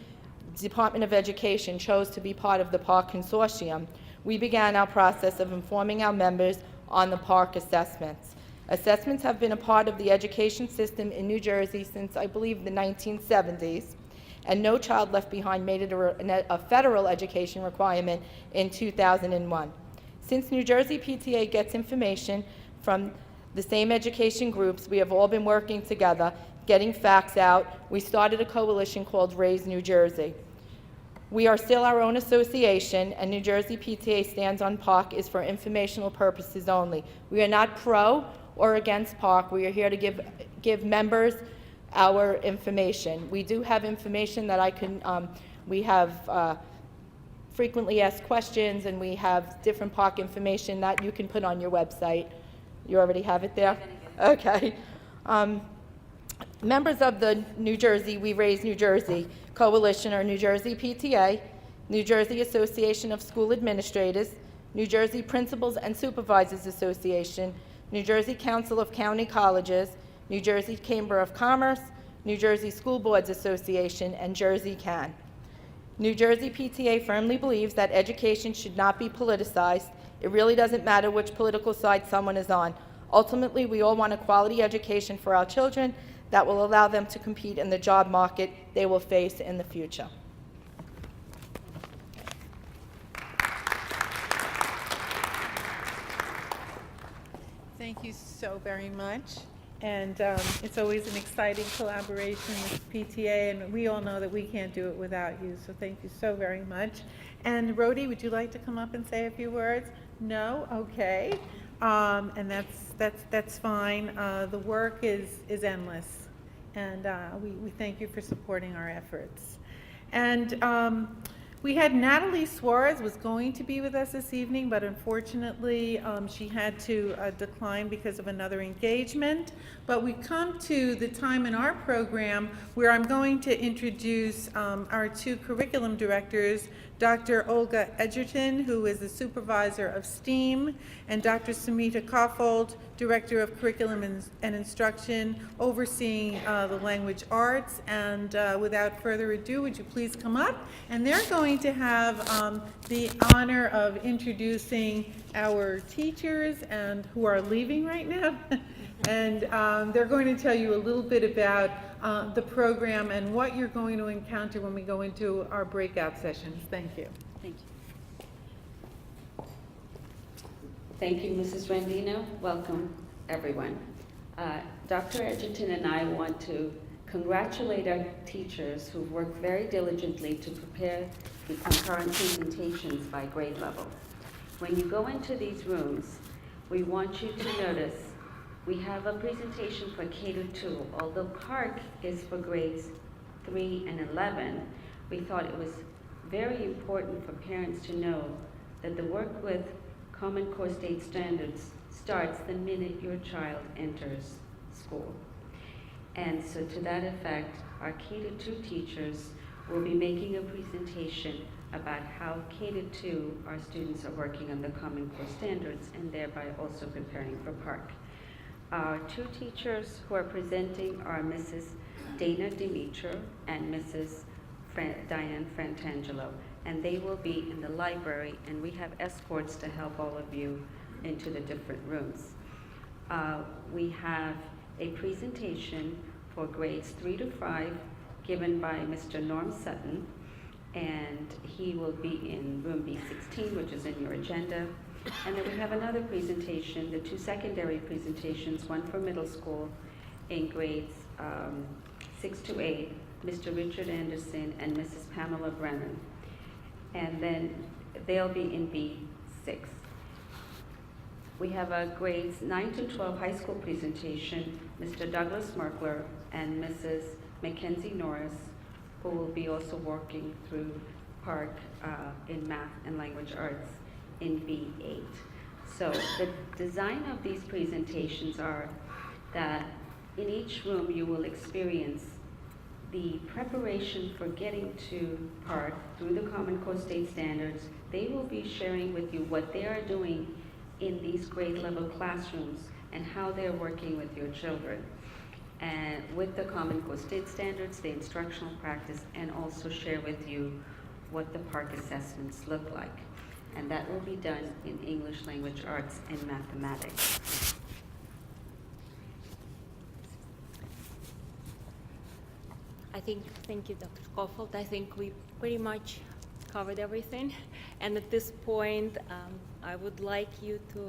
Department of Education chose to be part of the PARCC Consortium, we began our process of informing our members on the PARCC assessments. Assessments have been a part of the education system in New Jersey since, I believe, the 1970s, and No Child Left Behind made it a federal education requirement in 2001. Since New Jersey PTA gets information from the same education groups, we have all been working together getting facts out. We started a coalition called Raise New Jersey. We are still our own association, and New Jersey PTA stands on PARC is for informational purposes only. We are not pro or against PARC. We are here to give members our information. We do have information that I can, we have frequently asked questions, and we have different PARC information that you can put on your website. You already have it there? Okay. Members of the New Jersey We Raise New Jersey Coalition are New Jersey PTA, New Jersey Association of School Administrators, New Jersey Principals and Supervisors Association, New Jersey Council of County Colleges, New Jersey Chamber of Commerce, New Jersey School Boards Association, and Jersey CAN. New Jersey PTA firmly believes that education should not be politicized. It really doesn't matter which political side someone is on. Ultimately, we all want a quality education for our children that will allow them to compete in the job market they will face in the future. Thank you so very much. And it's always an exciting collaboration with PTA, and we all know that we can't do it without you, so thank you so very much. And Rhody, would you like to come up and say a few words? No? Okay. And that's fine. The work is endless, and we thank you for supporting our efforts. And we had Natalie Suarez was going to be with us this evening, but unfortunately she had to decline because of another engagement. But we come to the time in our program where I'm going to introduce our two curriculum directors, Dr. Olga Edgerton, who is the supervisor of STEAM, and Dr. Sumita Koffold, director of curriculum and instruction, overseeing the language arts. And without further ado, would you please come up? And they're going to have the honor of introducing our teachers and who are leaving right now. And they're going to tell you a little bit about the program and what you're going to encounter when we go into our breakout sessions. Thank you. Thank you. Thank you, Mrs. Randino. Welcome, everyone. Dr. Edgerton and I want to congratulate our teachers who've worked very diligently to prepare the concurrent presentations by grade level. When you go into these rooms, we want you to notice we have a presentation for K-2. Although PARC is for grades 3 and 11, we thought it was very important for parents to know that the work with Common Core State Standards starts the minute your child enters school. And so to that effect, our K-2 teachers will be making a presentation about how K-2 our students are working on the Common Core Standards and thereby also preparing for PARC. Our two teachers who are presenting are Mrs. Dana Demetra and Mrs. Diane Frantangelo, and they will be in the library, and we have escorts to help all of you into the different rooms. We have a presentation for grades 3 to 5 given by Mr. Norm Sutton, and he will be in room B16, which is in your agenda. And then we have another presentation, the two secondary presentations, one for middle school in grades 6 to 8, Mr. Richard Anderson and Mrs. Pamela Brennan. And then they'll be in B6. We have a grades 9 to 12 high school presentation, Mr. Douglas Merkler and Mrs. Mackenzie Norris, who will be also working through PARC in math and language arts in B8. So the design of these presentations are that in each room you will experience the preparation for getting to PARC through the Common Core State Standards. They will be sharing with you what they are doing in these grade level classrooms and how they're working with your children. And with the Common Core State Standards, the instructional practice, and also share with you what the PARC assessments look like. And that will be done in English language arts and mathematics. Thank you, Dr. Koffold. I think we pretty much covered everything. And at this point, I would like you to,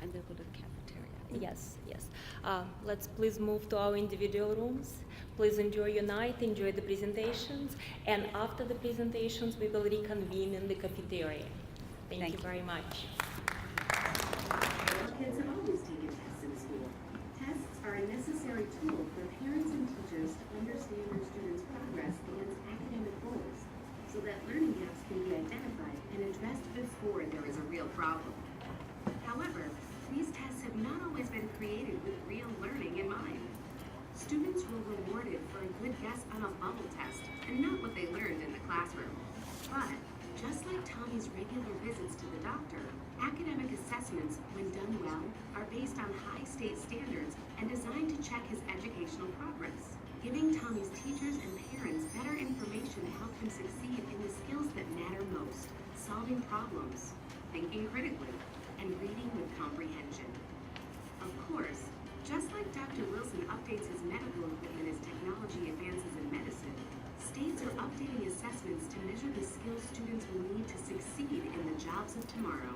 And they'll go to the cafeteria. Yes, yes. Let's please move to our individual rooms. Please enjoy your night, enjoy the presentations, and after the presentations, we will reconvene in the cafeteria. Thank you very much. Kids have always taken tests in school. Tests are a necessary tool for parents and teachers to understand their students' progress against academic goals, so that learning gaps can be identified and addressed before there is a real problem. However, these tests have not always been created with real learning in mind. Students were rewarded for a good guess on a bubble test and not what they learned in the classroom. But, just like Tommy's regular visits to the doctor, academic assessments, when done well, are based on high state standards and designed to check his educational progress, giving Tommy's teachers and parents better information to help him succeed in the skills that matter most: solving problems, thinking critically, and reading with comprehension. Of course, just like Dr. Wilson updates his medical equipment as technology advances in medicine, states are updating assessments to measure the skills students will need to succeed in the jobs of tomorrow.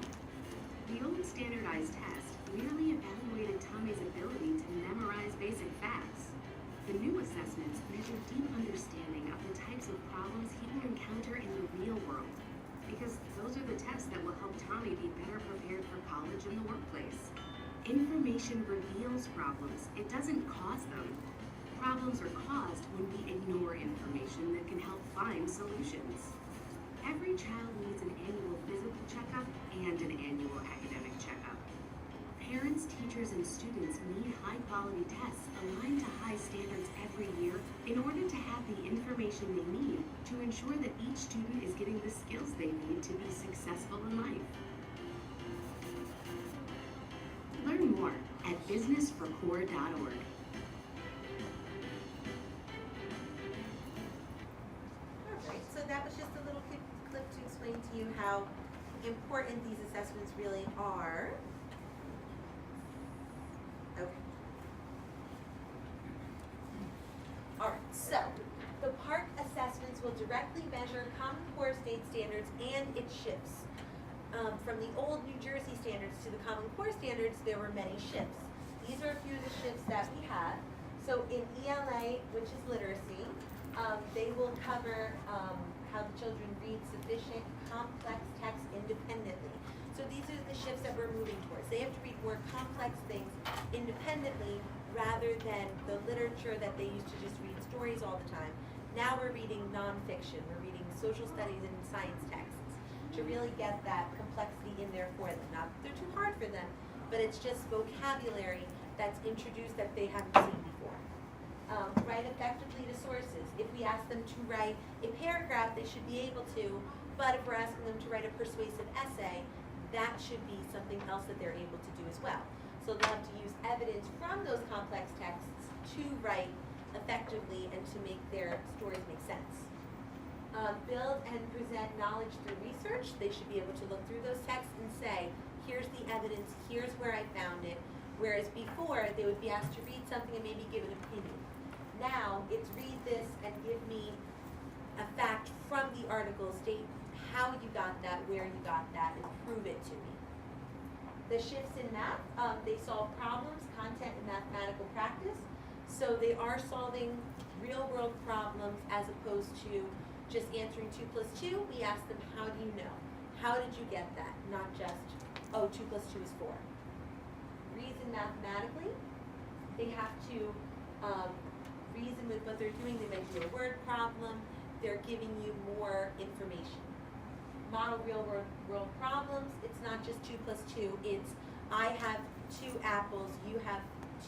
The old standardized test merely evaluated Tommy's ability to memorize basic facts. The new assessments measure deep understanding of the types of problems he will encounter in the real world, because those are the tests that will help Tommy be better prepared for college and the workplace. Information reveals problems, it doesn't cause them. Problems are caused when we ignore information that can help find solutions. Every child needs an annual physical checkup and an annual academic checkup. Parents, teachers, and students need high-quality tests aligned to high standards every year in order to have the information they need to ensure that each student is getting the skills they need to be successful in life. Learn more at businessforcore.org. Alright, so that was just a little clip to explain to you how important these assessments really are. Okay. Alright, so the PARCC assessments will directly measure Common Core state standards and its shifts. From the old New Jersey standards to the Common Core standards, there were many shifts. These are a few of the shifts that we have. So in ELA, which is literacy, they will cover how the children read sufficient complex text independently. So these are the shifts that we're moving towards. They have to read more complex things independently rather than the literature that they used to just read stories all the time. Now we're reading nonfiction, we're reading social studies and science texts to really get that complexity in there for them. Not that they're too hard for them, but it's just vocabulary that's introduced that they haven't seen before. Write effectively to sources. If we ask them to write a paragraph, they should be able to, but if we're asking them to write a persuasive essay, that should be something else that they're able to do as well. So they'll have to use evidence from those complex texts to write effectively and to make their stories make sense. Build and present knowledge through research. They should be able to look through those texts and say, here's the evidence, here's where I found it. Whereas before, they would be asked to read something and maybe give an opinion. Now, it's read this and give me a fact from the article, state how you got that, where you got that, and prove it to me. The shifts in math, they solve problems, content, and mathematical practice. So they are solving real world problems as opposed to just answering 2 plus 2. We ask them, how do you know? How did you get that? Not just, oh, 2 plus 2 is 4. Reason mathematically. They have to reason with what they're doing. They might do a word problem. They're giving you more information. Model real world problems. It's not just 2 plus 2. It's, I have 2 apples, you have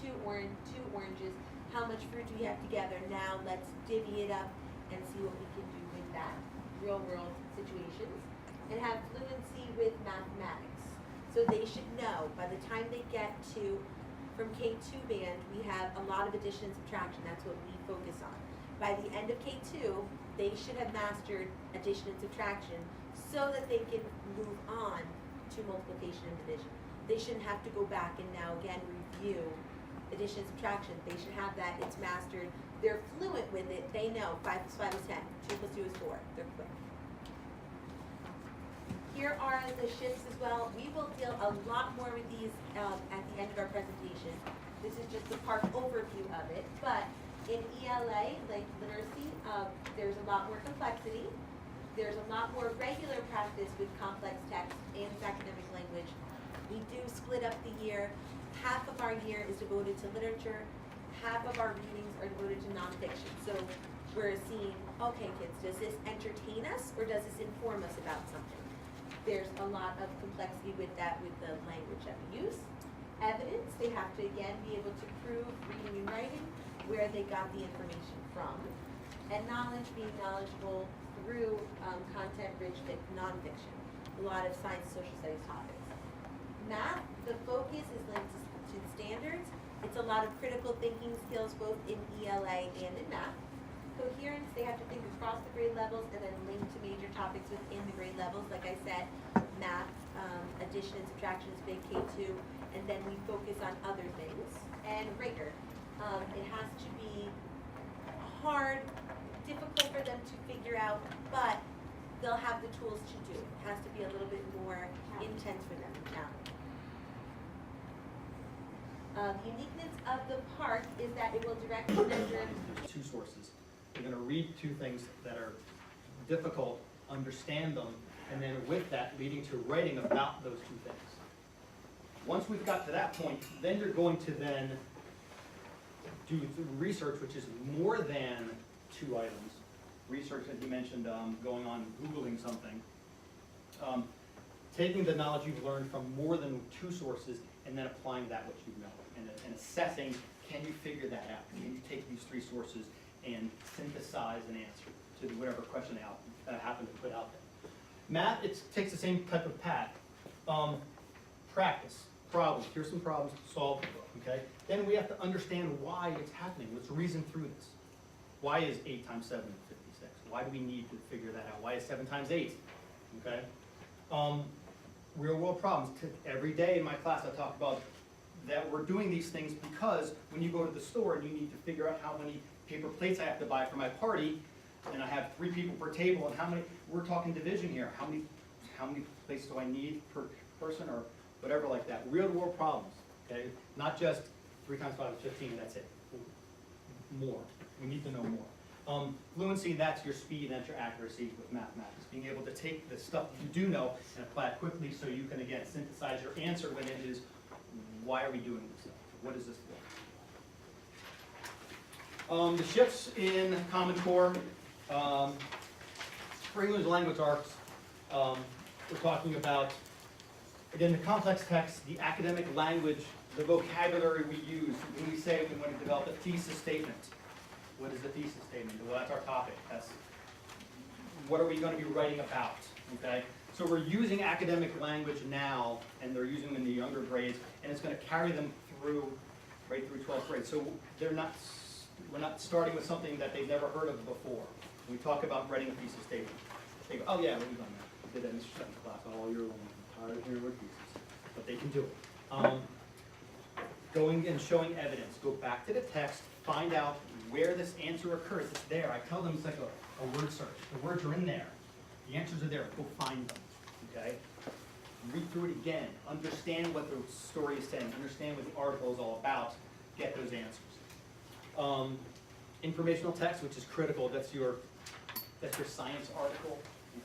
2 oranges. How much fruit do we have together? Now let's divvy it up and see what we can do with that. Real world situations. And have fluency with mathematics. So they should know by the time they get to, from K2 band, we have a lot of addition and subtraction. That's what we focus on. By the end of K2, they should have mastered addition and subtraction so that they can move on to multiplication and division. They shouldn't have to go back and now again review addition and subtraction. They should have that, it's mastered. They're fluent with it. They know 5 plus 5 is 10, 2 plus 2 is 4. They're quick. Here are the shifts as well. We will deal a lot more with these at the end of our presentation. This is just the park overview of it, but in ELA, like literacy, there's a lot more complexity. There's a lot more regular practice with complex text and academic language. We do split up the year. Half of our year is devoted to literature. Half of our readings are devoted to nonfiction. So we're seeing, okay, kids, does this entertain us or does this inform us about something? There's a lot of complexity with that, with the language that we use. Evidence, they have to again be able to prove reading and writing where they got the information from. And knowledge, being knowledgeable through content-rich nonfiction. A lot of science, social studies topics. Math, the focus is linked to standards. It's a lot of critical thinking skills both in ELA and in math. Coherence, they have to think across the grade levels and then link to major topics within the grade levels. Like I said, math, addition and subtraction is big, K2, and then we focus on other things. And rigor, it has to be hard, difficult for them to figure out, but they'll have the tools to do it. It has to be a little bit more intense for them, challenge. The uniqueness of the park is that it will directly measure. Two sources. They're going to read two things that are difficult, understand them, and then with that leading to writing about those two things. Once we've got to that point, then you're going to then do research, which is more than two items. Research, as you mentioned, going on Googling something. Taking the knowledge you've learned from more than two sources and then applying that which you know and assessing, can you figure that out? Can you take these three sources and synthesize an answer to whatever question they happen to put out there? Math, it takes the same type of path. Practice, problems. Here's some problems, solve them, okay? Then we have to understand why it's happening. Let's reason through this. Why is 8 times 7 56? Why do we need to figure that out? Why is 7 times 8? Okay? Real world problems. Every day in my class I talk about that we're doing these things because when you go to the store and you need to figure out how many paper plates I have to buy for my party, and I have 3 people per table, and how many, we're talking division here, how many plates do I need per person or whatever like that. Real world problems, okay? Not just 3 times 5 is 15 and that's it. More. We need to know more. Fluency, that's your speed, that's your accuracy with mathematics. Being able to take the stuff you do know and apply it quickly so you can, again, synthesize your answer when it is, why are we doing this stuff? What is this for? The shifts in Common Core, for English language arts, we're talking about, again, the complex text, the academic language, the vocabulary we use when we say we want to develop a thesis statement. What is a thesis statement? Well, that's our topic. That's what are we going to be writing about, okay? So we're using academic language now, and they're using them in the younger grades, and it's going to carry them through, right through 12th grade. So we're not starting with something that they've never heard of before. When we talk about writing a thesis statement, they go, oh yeah, we've done that. We did that in Mr. Sutton's class all year long. I'm tired of hearing word pieces. But they can do it. Going and showing evidence. Go back to the text, find out where this answer occurs. It's there. I tell them it's like a word search. The words are in there. The answers are there. Go find them. Okay? Read through it again. Understand what the story is saying. Understand what the article is all about. Get those answers. Informational text, which is critical. That's your science article.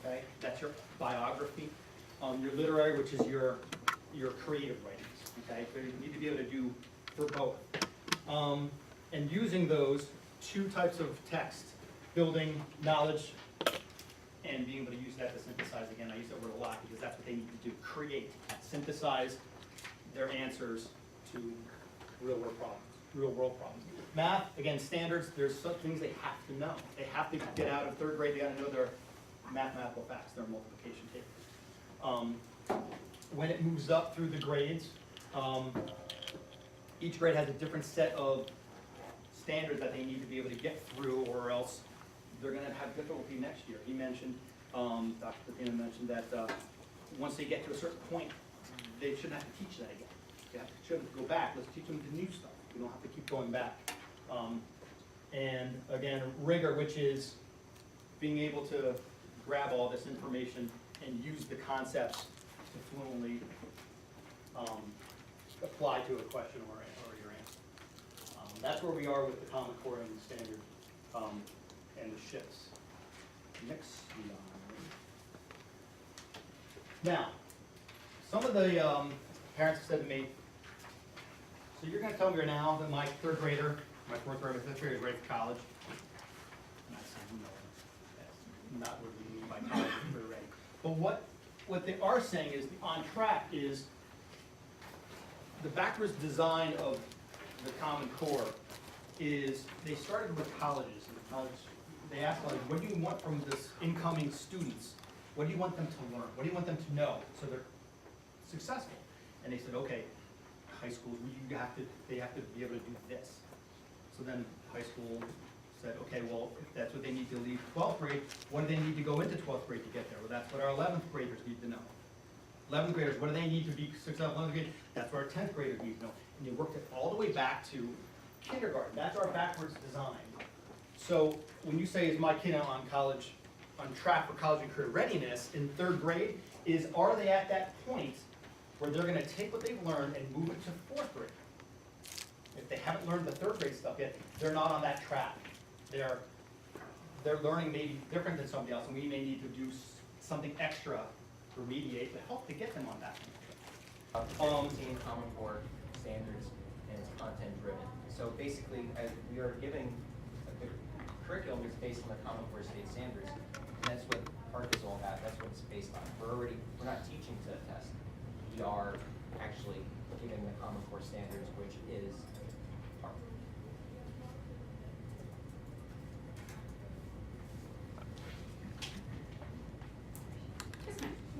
Okay? That's your biography. Your literary, which is your creative writings. Okay? So you need to be able to do for both. And using those two types of text, building knowledge and being able to use that to synthesize. Again, I use that word a lot because that's what they need to do. Create, synthesize their answers to real world problems. Math, again, standards, there's some things they have to know. They have to get out of 3rd grade, they gotta know their mathematical facts, their multiplication tables. When it moves up through the grades, each grade has a different set of standards that they need to be able to get through, or else they're going to have difficulty next year. He mentioned, Dr. Peppino mentioned that once they get to a certain point, they shouldn't have to teach that again. They shouldn't go back. Let's teach them the new stuff. We don't have to keep going back. And again, rigor, which is being able to grab all this information and use the concepts to fluently apply to a question or your answer. That's where we are with the Common Core and the standard and the shifts. Next slide. Now, some of the parents have said to me, so you're going to tell me now that my third grader, my fourth grader, my fifth grader is ready for college? And I said, no, that's not what we mean by college, we're ready. But what they are saying is the on track is the backwards design of the Common Core is they started with colleges. And college, they asked, like, what do you want from this incoming students? What do you want them to learn? What do you want them to know so they're successful? And they said, okay, high schools, they have to be able to do this. So then high school said, okay, well, if that's what they need to leave 12th grade, what do they need to go into 12th grade to get there? Well, that's what our 11th graders need to know. 11th graders, what do they need to be successful in 11th grade? That's what our 10th graders need to know. And they worked it all the way back to kindergarten. That's our backwards design. So when you say, is my kid on college, on track for college and career readiness in third grade, are they at that point where they're gonna take what they've learned and move it to fourth grade? If they haven't learned the third grade stuff yet, they're not on that track. They're learning maybe different than somebody else, and we may need to do something extra to remediate to help to get them on that. 15 Common Core standards, and it's content driven. So basically, as we are giving, the curriculum is based on the Common Core state standards, and that's what PARC is all about. That's what it's based on. We're not teaching to the test. We are actually giving the Common Core standards, which is PARC.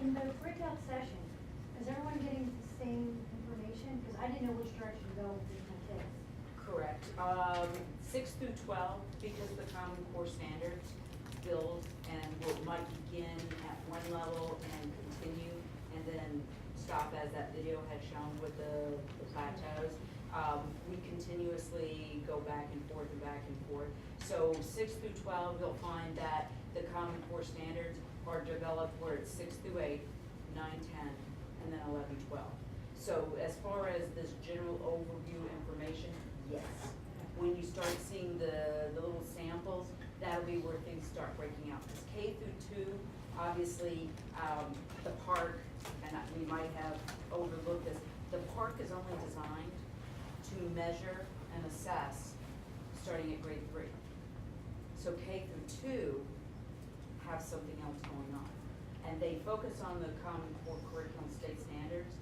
In the breakout session, is everyone getting the same information? Because I didn't know which direction to go with these my kids. Correct. 6 through 12, because the Common Core standards build and might begin at one level and continue, and then stop as that video had shown with the plateaus. We continuously go back and forth and back and forth. So 6 through 12, you'll find that the Common Core standards are developed where it's 6 through 8, 9, 10, and then 11, 12. So as far as this general overview information, yes. When you start seeing the little samples, that'll be where things start breaking out. Because K through 2, obviously, the PARC, and we might have overlooked this, the PARC is only designed to measure and assess starting at grade 3. So K through 2 have something else going on. And they focus on the Common Core curriculum state standards,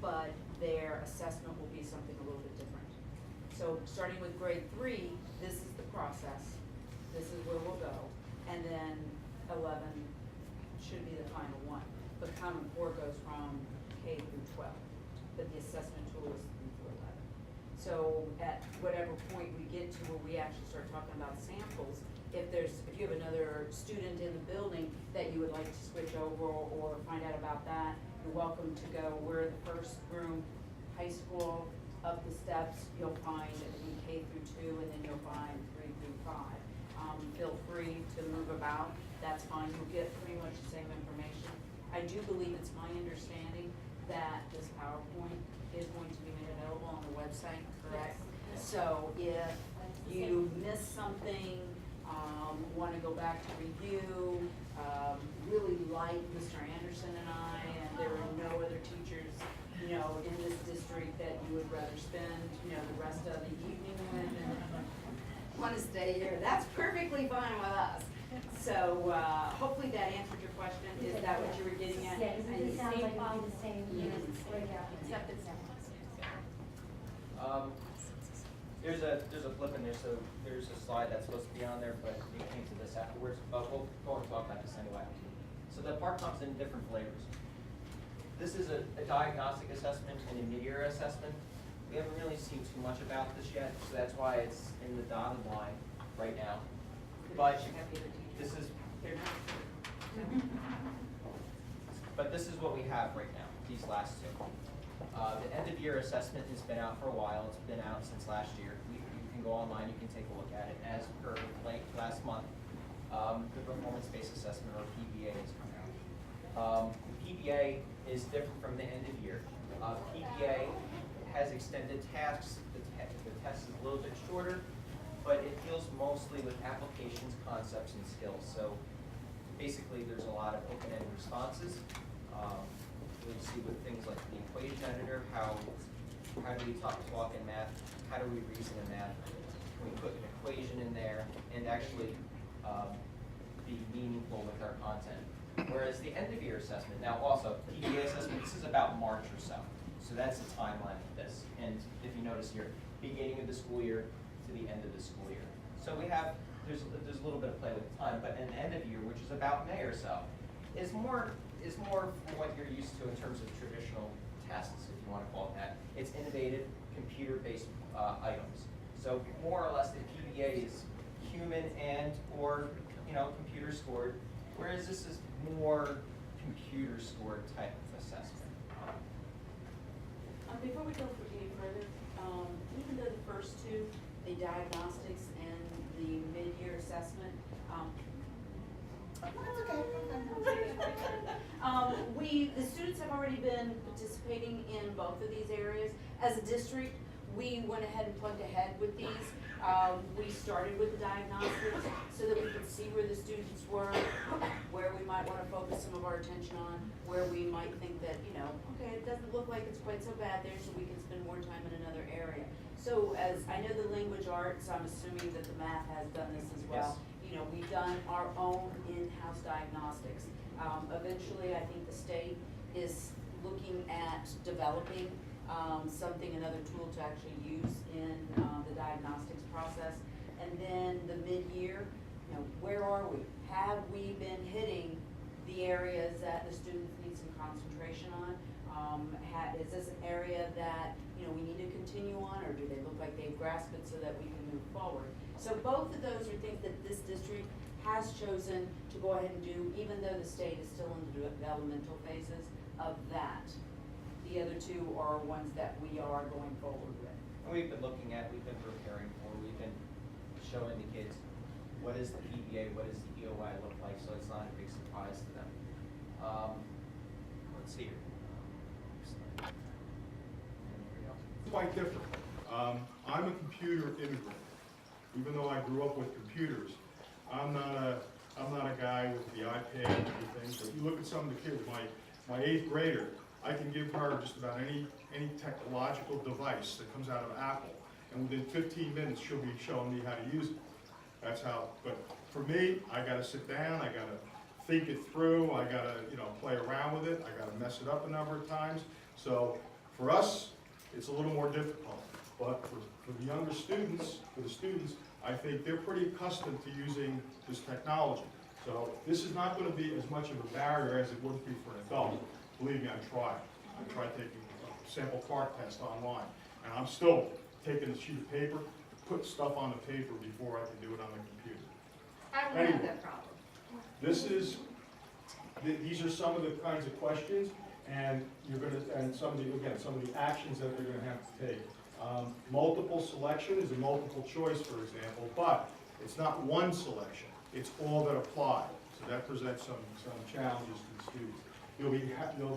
but their assessment will be something a little bit different. So starting with grade 3, this is the process. This is where we'll go. And then 11 should be the final one. But Common Core goes from K through 12, but the assessment tool is 3 through 11. So at whatever point we get to where we actually start talking about samples, if you have another student in the building that you would like to switch over or find out about that, you're welcome to go. We're the first room, high school, up the steps, you'll find in K through 2, and then you'll find 3 through 5. Feel free to move about, that's fine, you'll get pretty much the same information. I do believe it's my understanding that this PowerPoint is going to be made available on the website, correct? So if you miss something, want to go back to review, really like Mr. Anderson and I, and there are no other teachers, in this district that you would rather spend, the rest of the evening with, and want to stay here, that's perfectly fine with us. So, hopefully that answered your question. Is that what you were getting at? Yeah, it sounds like it'll be the same breakout. Except it's There's a flip in there, so there's a slide that's supposed to be on there, but we came to this afterwards, but we'll go and talk about this anyway. So the PARC comes in different flavors. This is a diagnostic assessment and a mid-year assessment. We haven't really seen too much about this yet, so that's why it's in the dotted line right now. But this is, this is what we have right now, these last two. The end of year assessment has been out for a while. It's been out since last year. You can go online, you can take a look at it. As per last month, the performance-based assessment, or PBA, has come out. PBA is different from the end of year. PBA has extended tasks. The test is a little bit shorter, but it deals mostly with applications, concepts, and skills. So basically, there's a lot of open-ended responses. We see with things like the equation editor, how do we talk in math? How do we reason in math? Can we put an equation in there and actually be meaningful with our content? Whereas the end-of-year assessment, now also, PDA assessment, this is about March or so. So that's the timeline of this. And if you notice here, beginning of the school year to the end of the school year. So we have, there's a little bit of play with time, but an end of year, which is about May or so, is more from what you're used to in terms of traditional tests, if you want to call it that. It's innovative, computer-based items. So more or less, the PDA is human and or computer scored, whereas this is more computer scored type of assessment. Before we go any further, even though the first two, the diagnostics and the mid-year assessment, the students have already been participating in both of these areas. As a district, we went ahead and plugged ahead with these. We started with the diagnostics so that we could see where the students were, where we might want to focus some of our attention on, where we might think that, okay, it doesn't look like it's quite so bad there, so we can spend more time in another area. So as I know the language arts, I'm assuming that the math has done this as well. Yes. We've done our own in-house diagnostics. Eventually, I think the state is looking at developing another tool to actually use in the diagnostics process. And then the mid-year, where are we? Have we been hitting the areas that the students need some concentration on? Is this an area that we need to continue on, or do they look like they've grasped it so that we can move forward? So both of those are things that this district has chosen to go ahead and do, even though the state is still in the developmental phases of that. The other two are ones that we are going forward with. And we've been preparing for, we've been showing the kids what is the PDA, what does the EOI look like, so it's not a big surprise to them. Let's see here. Quite different. I'm a computer immigrant. Even though I grew up with computers, I'm not a guy with the iPad and everything. So if you look at some of the kids, my 8th grader, I can give her just about any technological device that comes out of Apple, and within 15 minutes she'll be showing me how to use it. That's how. But for me, I got to sit down. I got to think it through. I got to play around with it. I got to mess it up a number of times. So for us, it's a little more difficult. But for the younger students, I think they're pretty accustomed to using this technology. So this is not going to be as much of a barrier as it would be for an adult. Believe me, I tried taking a sample card test online, and I'm still taking a sheet of paper, put stuff on the paper before I can do it on the computer. I don't have that problem. These are some of the kinds of questions, and some of the actions that they're going to have to take. Multiple selection is a multiple choice, for example, but it's not one selection. It's all that apply. So that presents some challenges to the students. They'll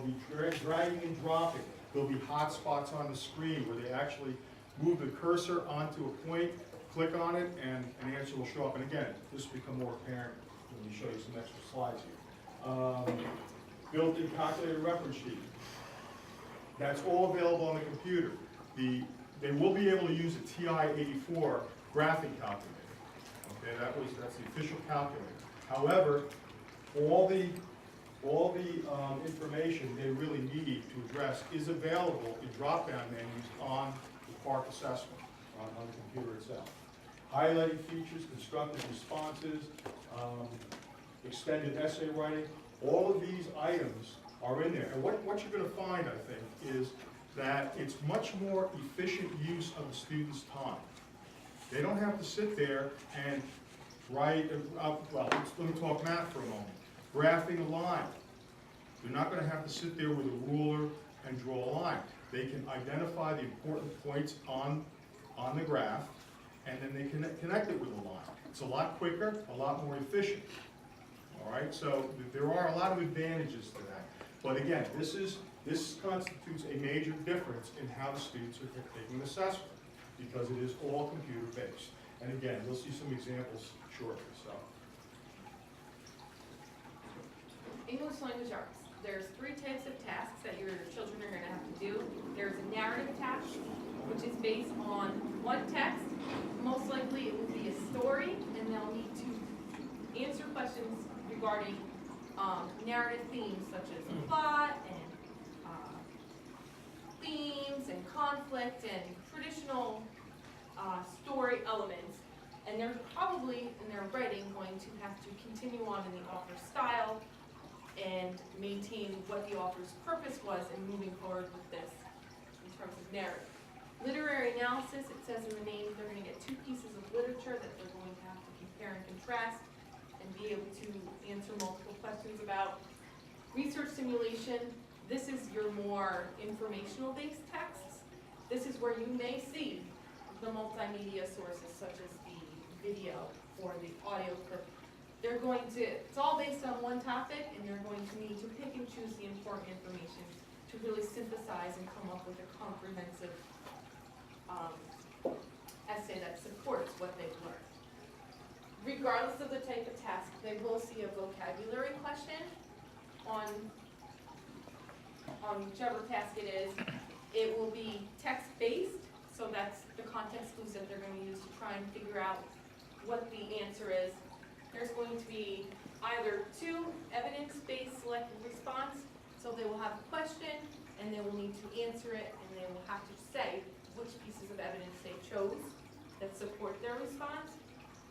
be dragging and dropping. There'll be hot spots on the screen where they actually move the cursor onto a point, click on it, and an answer will show up. And again, this will become more apparent when we show you some extra slides here. Built-in calculator reference sheet. That's all available on the computer. They will be able to use a TI-84 graphing calculator. Okay, that's the official calculator. However, all the information they really need to address is available in drop-down menus on the PARCC assessment, on the computer itself. Highlighting features, constructive responses, extended essay writing, all of these items are in there. And what you're going to find, I think, is that it's much more efficient use of the student's time. They don't have to sit there and write, let me talk math for a moment. Graphing a line. They're not going to have to sit there with a ruler and draw a line. They can identify the important points on the graph, and then they can connect it with a line. It's a lot quicker, a lot more efficient. All right, so there are a lot of advantages to that. But again, this is This constitutes a major difference in how the students are taking an assessment, because it is all computer-based. And again, you'll see some examples shortly, so. English language arts. There's 3 types of tasks that your children are going to have to do. There's a narrative task, which is based on one text. Most likely it will be a story, and they'll need to answer questions regarding narrative themes such as plot and themes and conflict and traditional story elements. And they're probably, in their writing, going to have to continue on in the author's style and maintain what the author's purpose was in moving forward with this in terms of narrative. Literary analysis, it says in the name, they're going to get 2 pieces of literature that they're going to have to compare and contrast and be able to answer multiple questions about. Research simulation, this is your more informational-based texts. This is where you may see the multimedia sources such as the video or the audio clip. They're going to, it's all based on one topic, and you're going to need to pick and choose the important information to really synthesize and come up with a comprehensive essay that supports what they've learned. Regardless of the type of task, they will see a vocabulary question on whichever task it is. It will be text-based, so that's the context clues that they're going to use to try and figure out what the answer is. There's going to be either 2 evidence-based selected response, so they will have a question, and they will need to answer it, and they will have to say which pieces of evidence they chose that support their response.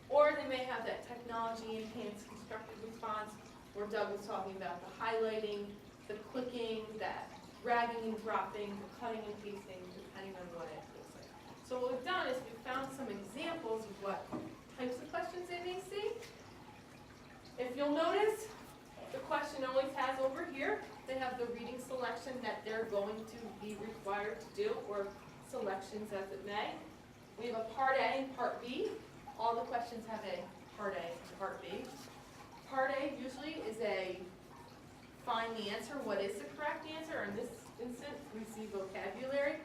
Or they may have that technology-enhanced constructive response, where Doug was talking about the highlighting, the clicking, that dragging and dropping, the cutting and pasting, depending on what it looks like. So what we've done is we've found some examples of what types of questions they may see. If you'll notice, the question always has over here, they have the reading selection that they're going to be required to do, or selections as it may. We have a part A and part B. All the questions have a part A and part B. Part A usually is a find the answer, what is the correct answer? In this instance, we see vocabulary.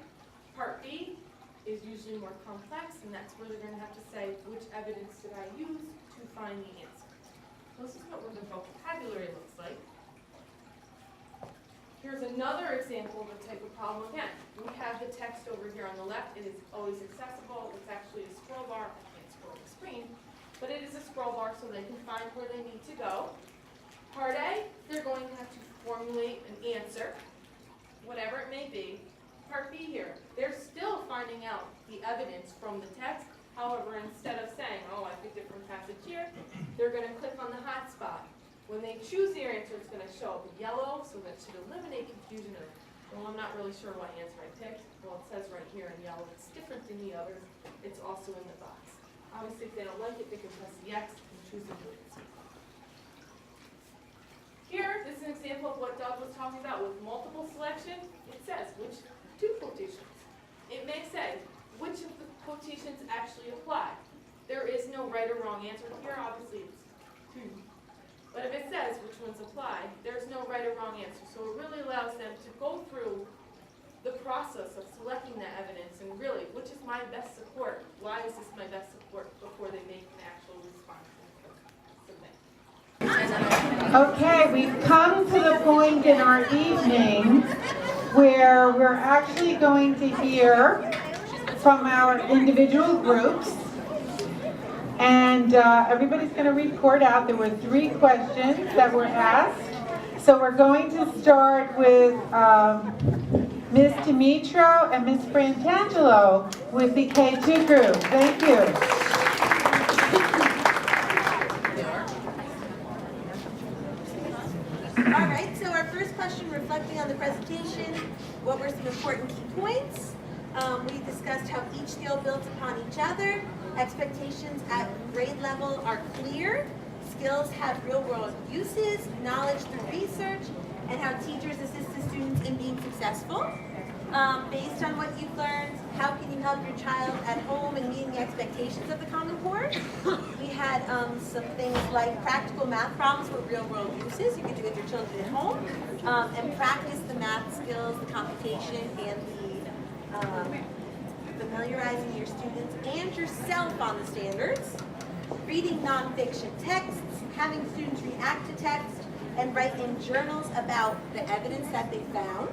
Part B is usually more complex, and that's where they're going to have to say, which evidence did I use to find the answer? This is what the vocabulary looks like. Here's another example of a type of problem again. We have the text over here on the left. It is always accessible. It's actually a scroll bar. I can't scroll the screen, but it is a scroll bar so they can find where they need to go. Part A, they're going to have to formulate an answer, whatever it may be. Part B here, they're still finding out the evidence from the text. However, instead of saying, oh, I picked it from passage here, they're going to click on the hotspot. When they choose their answer, it's going to show up yellow, so that should eliminate confusion of, well, I'm not really sure what answer I picked. Well, it says right here in yellow, it's different than the others. It's also in the box. Obviously, if they don't like it, they can press the X and choose a new answer. Here, this is an example of what Doug was talking about with multiple selection. It says, which 2 quotations? It may say, which of the quotations actually apply? There is no right or wrong answer here. Obviously, it's 2. But if it says which ones apply, there's no right or wrong answer. So it really allows them to go through the process of selecting that evidence and really, which is my best support? Why is this my best support before they make an actual response and submit? Okay, we've come to the point in our evening where we're actually going to hear from our individual groups. And everybody's going to report out. There were 3 questions that were asked. So we're going to start with Ms. Dimitro and Ms. Frantangelo with the K2 group. Thank you. All right, so our first question, reflecting on the presentation, what were some important key points? We discussed how each skill builds upon each other. Expectations at grade level are clear. Skills have real-world uses, knowledge through research, and how teachers assist the students in being successful. Based on what you've learned, how can you help your child at home in meeting the expectations of the Common Core? We had some things like practical math problems with real-world uses. You could do with your children at home and practice the math skills, the computation, and the familiarizing your students and yourself on the standards. Reading nonfiction texts, having students react to text, and write in journals about the evidence that they found.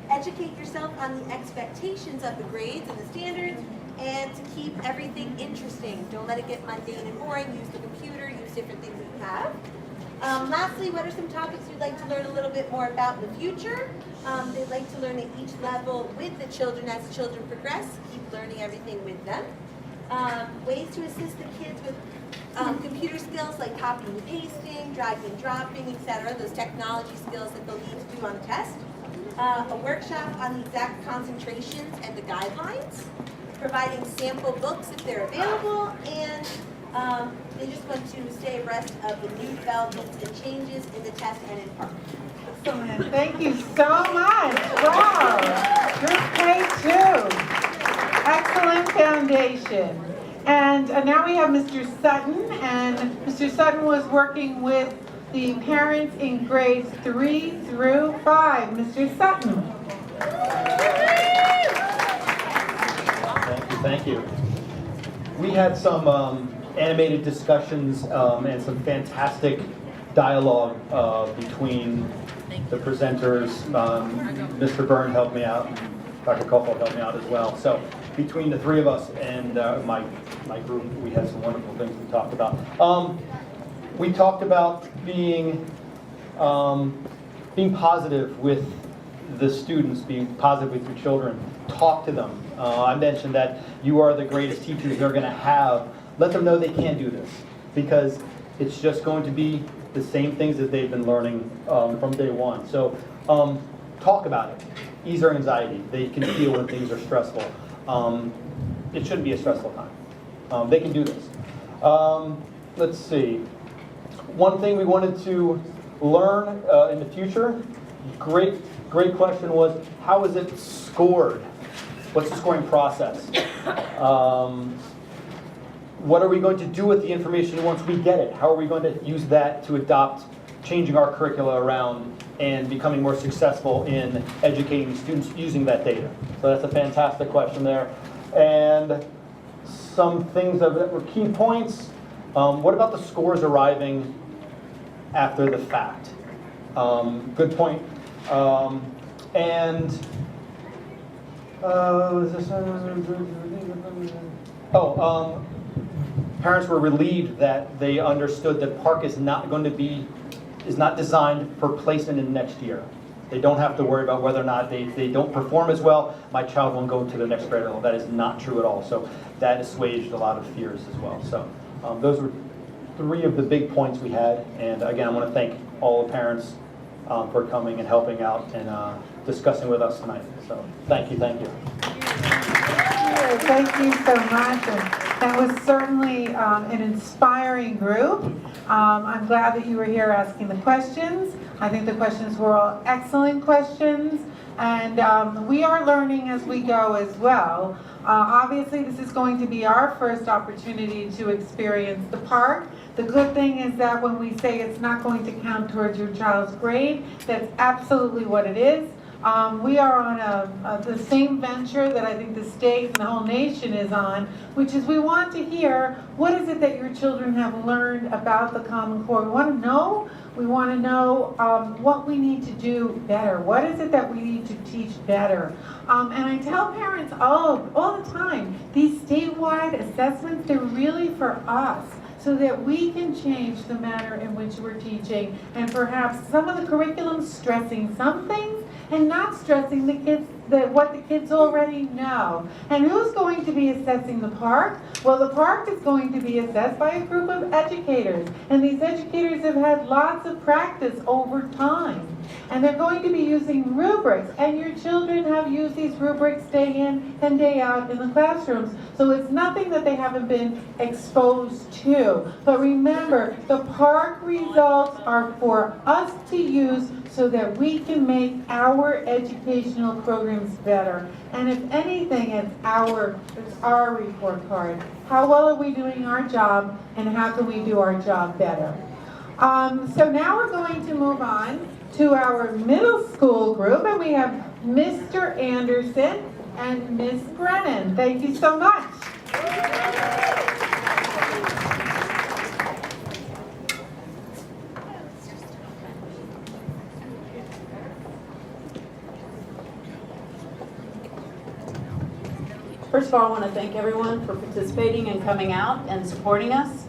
Educate yourself on the expectations of the grades and the standards, and to keep everything interesting. Don't let it get mundane and boring. Use the computer, use different things that you have. Lastly, what are some topics you'd like to learn a little bit more about in the future? They'd like to learn at each level with the children as the children progress. Keep learning everything with them. Ways to assist the kids with computer skills like copying and pasting, dragging and dropping, etc. Those technology skills that they'll need to do on a test. A workshop on the exact concentrations and the guidelines. Providing sample books if they're available. And they just want to stay abreast of the new developments and changes in the test and in PARCC. Excellent. Thank you so much. Wow. Group K2. Excellent foundation. And now we have Mr. Sutton, and Mr. Sutton was working with the parents in grades 3 through 5. Mr. Sutton. Thank you. We had some animated discussions and some fantastic dialogue between the presenters. Mr. Byrne helped me out, and Dr. Koffel helped me out as well. So between the three of us and my group, we had some wonderful things we talked about. We talked about being positive with the students, being positive with your children. Talk to them. I mentioned that you are the greatest teachers they're going to have. Let them know they can do this, because it's just going to be the same things that they've been learning from day one. So talk about it. Ease their anxiety. They can feel when things are stressful. It shouldn't be a stressful time. They can do this. Let's see. One thing we wanted to learn in the future, great question, was how is it scored? What's the scoring process? What are we going to do with the information once we get it? How are we going to use that to adopt changing our curricula around and becoming more successful in educating students using that data? So that's a fantastic question there. And some things that were key points. What about the scores arriving after the fact? Good point. Parents were relieved that they understood that PARCC is not designed for placement in next year. They don't have to worry about whether or not they don't perform as well, my child won't go to the next grade level. That is not true at all. So that assuaged a lot of fears as well. So those were three of the big points we had. And again, I want to thank all the parents for coming and helping out and discussing with us tonight. So thank you. Thank you so much. And that was certainly an inspiring group. I'm glad that you were here asking the questions. I think the questions were all excellent questions. And we are learning as we go as well. Obviously, this is going to be our first opportunity to experience the PARCC. The good thing is that when we say it's not going to count towards your child's grade, that's absolutely what it is. We are on the same venture that I think the state and the whole nation is on, which is we want to hear what is it that your children have learned about the Common Core. We want to know. We want to know what we need to do better. What is it that we need to teach better? And I tell parents all the time, these statewide assessments, they're really for us, so that we can change the manner in which we're teaching, and perhaps some of the curriculum stressing some things and not stressing the kids what the kids already know. And who's going to be assessing the PARCC? Well, the PARCC is going to be assessed by a group of educators, and these educators have had lots of practice over time. And they're going to be using rubrics, and your children have used these rubrics day in and day out in the classrooms. So it's nothing that they haven't been exposed to. But remember, the PARCC results are for us to use so that we can make our educational program classrooms better. And if anything, it's our report card. How well are we doing our job, and how can we do our job better? So now we're going to move on to our middle school group, and we have Mr. Anderson and Ms. Brennan. Thank you so much. First of all, I want to thank everyone for participating and coming out and supporting us.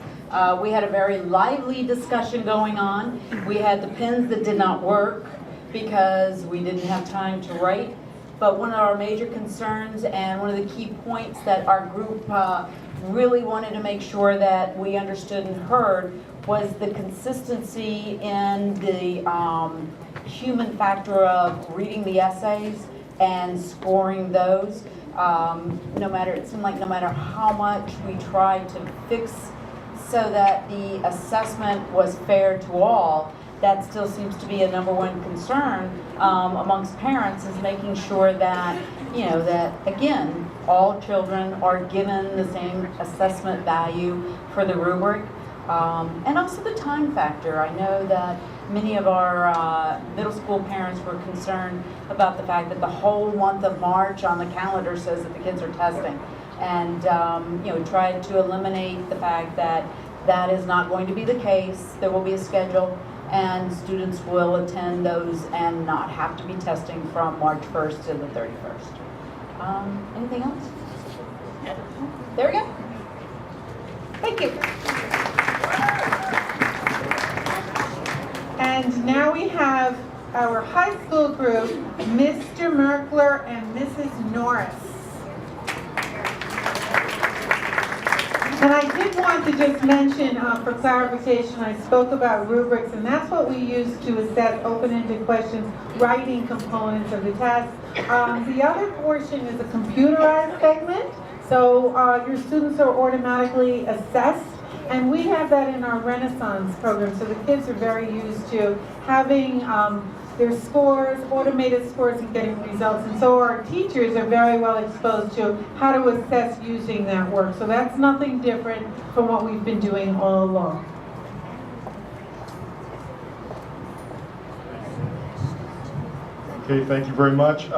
We had a very lively discussion going on. We had the pens that did not work because we didn't have time to write. But one of our major concerns and one of the key points that our group really wanted to make sure that we understood and heard was the consistency in the human factor of reading the essays and scoring those. It seemed like no matter how much we tried to fix so that the assessment was fair to all, that still seems to be a number one concern amongst parents, is making sure that, that again, all children are given the same assessment value for the rubric. And also the time factor. I know that many of our middle school parents were concerned about the fact that the whole month of March on the calendar says that the kids are testing. And tried to eliminate the fact that that is not going to be the case. There will be a schedule, and students will attend those and not have to be testing from March 1st to the 31st. Anything else? There we go. Thank you. And now we have our high school group, Mr. Merkler and Mrs. Norris. And I did want to just mention, for clarification, I spoke about rubrics, and that's what we use to assess open-ended questions, writing components of the test. The other portion is a computerized segment, so your students are automatically assessed. And we have that in our Renaissance program, so the kids are very used to having their scores, automated scores, and getting results. And so our teachers are very well exposed to how to assess using that work. So that's nothing different from what we've been doing all along. Okay, thank you very much.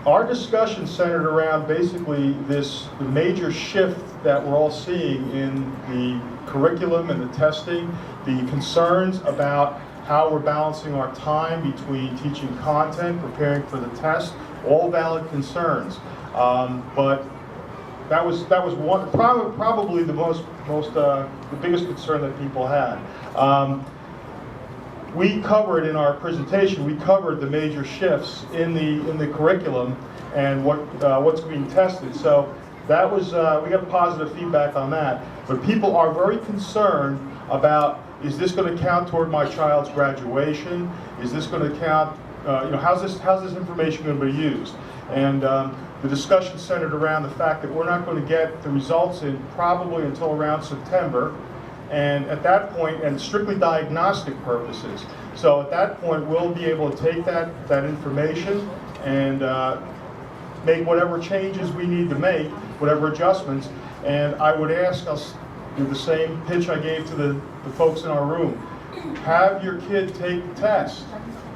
Our discussion centered around basically the major shift that we're all seeing in the curriculum and the testing, the concerns about how we're balancing our time between teaching content, preparing for the test, all valid concerns. But that was one probably the biggest concern that people had. We covered in our presentation, we covered the major shifts in the curriculum and what's being tested. So that was we got positive feedback on that. But people are very concerned about, is this going to count toward my child's graduation? Is this going to count? How's this information going to be used? And the discussion centered around the fact that we're not going to get the results in probably until around September. And at that point, and strictly diagnostic purposes. So at that point, we'll be able to take that information and make whatever changes we need to make, whatever adjustments. And I would ask us, do the same pitch I gave to the folks in our room. Have your kid take the test.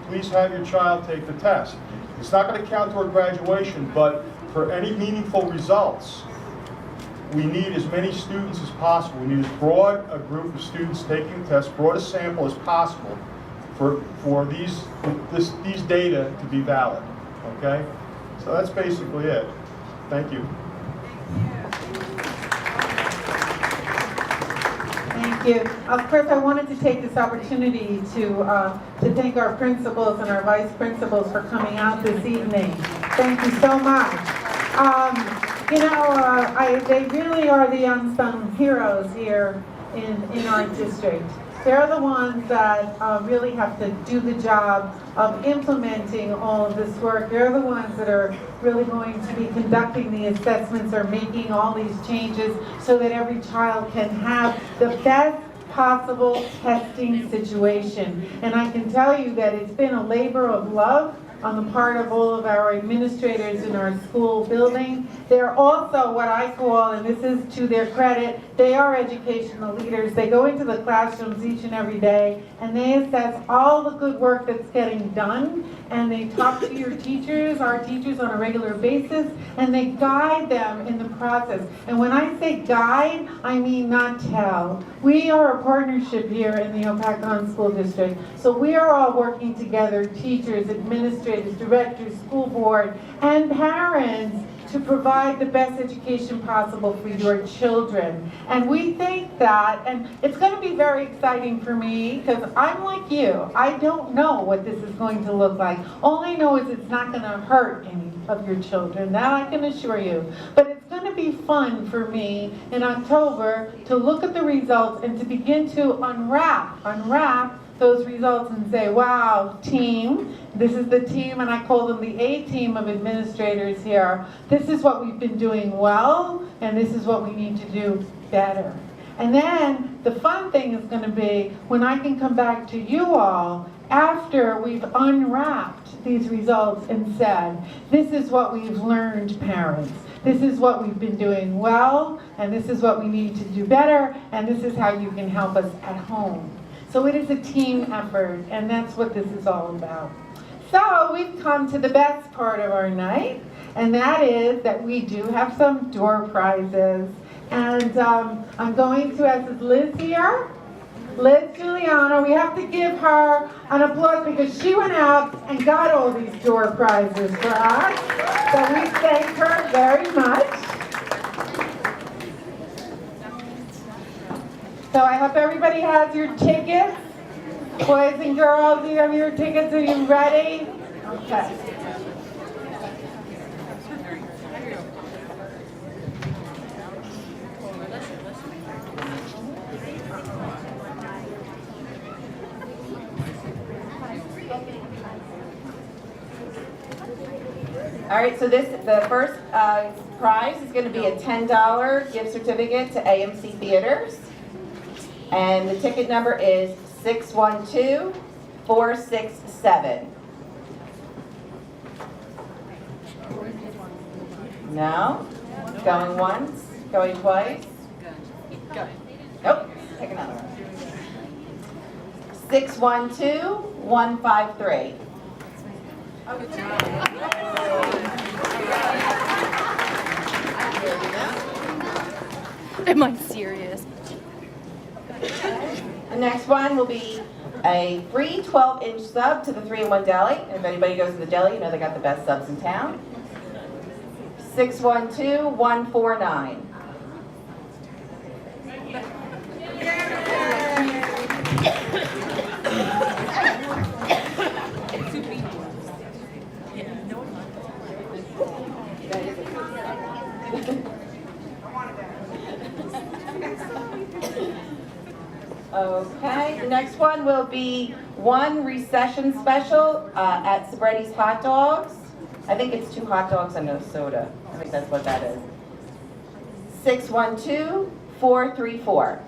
Please have your child take the test. It's not going to count toward graduation, but for any meaningful results, we need as many students as possible. We need as broad a group of students taking the test, broad a sample as possible for these data to be valid. Okay? So that's basically it. Thank you. Thank you. Of course, I wanted to take this opportunity to thank our principals and our vice principals for coming out this evening. Thank you so much. They really are the unsung heroes here in our district. They're the ones that really have to do the job of implementing all of this work. They're the ones that are really going to be conducting the assessments or making all these changes so that every child can have the best possible testing situation. And I can tell you that it's been a labor of love on the part of all of our administrators in our school building. They're also what I call, and this is to their credit, they are educational leaders. They go into the classrooms each and every day and they assess all the good work that's getting done, and they talk to your teachers, our teachers, on a regular basis, and they guide them in the process. And when I say guide, I mean not tell. We are a partnership here in the Opakon School District, so we are all working together, teachers, administrators, directors, school board, and parents, to provide the best education possible for your children. And we think that, and it's going to be very exciting for me, because I'm like you. I don't know what this is going to look like. All I know is it's not going to hurt any of your children. That I can assure you. But it's going to be fun for me in October to look at the results and to begin to unwrap those results and say, wow, team, this is the team, and I call them the A-team of administrators here. This is what we've been doing well, and this is what we need to do better. And then the fun thing is going to be when I can come back to you all after we've unwrapped these results and said, this is what we've learned, parents. This is what we've been doing well, and this is what we need to do better, and this is how you can help us at home. So it is a team effort, and that's what this is all about. So we've come to the best part of our night, and that is that we do have some door prizes. And I'm going to, as is Liz here, Liz Giuliano, we have to give her an applause because she went out and got all these door prizes for us. So we thank her very much. So I hope everybody has your tickets. Boys and girls, do you have your tickets? Are you ready? Okay. All right, so the first prize is going to be a $10 gift certificate to AMC Theaters. And the ticket number is 612467. No? Going once? Going twice? Nope. Take another one. 612153. Am I serious? The next one will be a free 12-inch sub to the 3-in-1 Deli. And if anybody goes to the deli, you know they got the best subs in town. 612149. Okay, the next one will be one recession special at Sabretti's Hot Dogs. I think it's 2 hot dogs and no soda. I think that's what that is. 612434.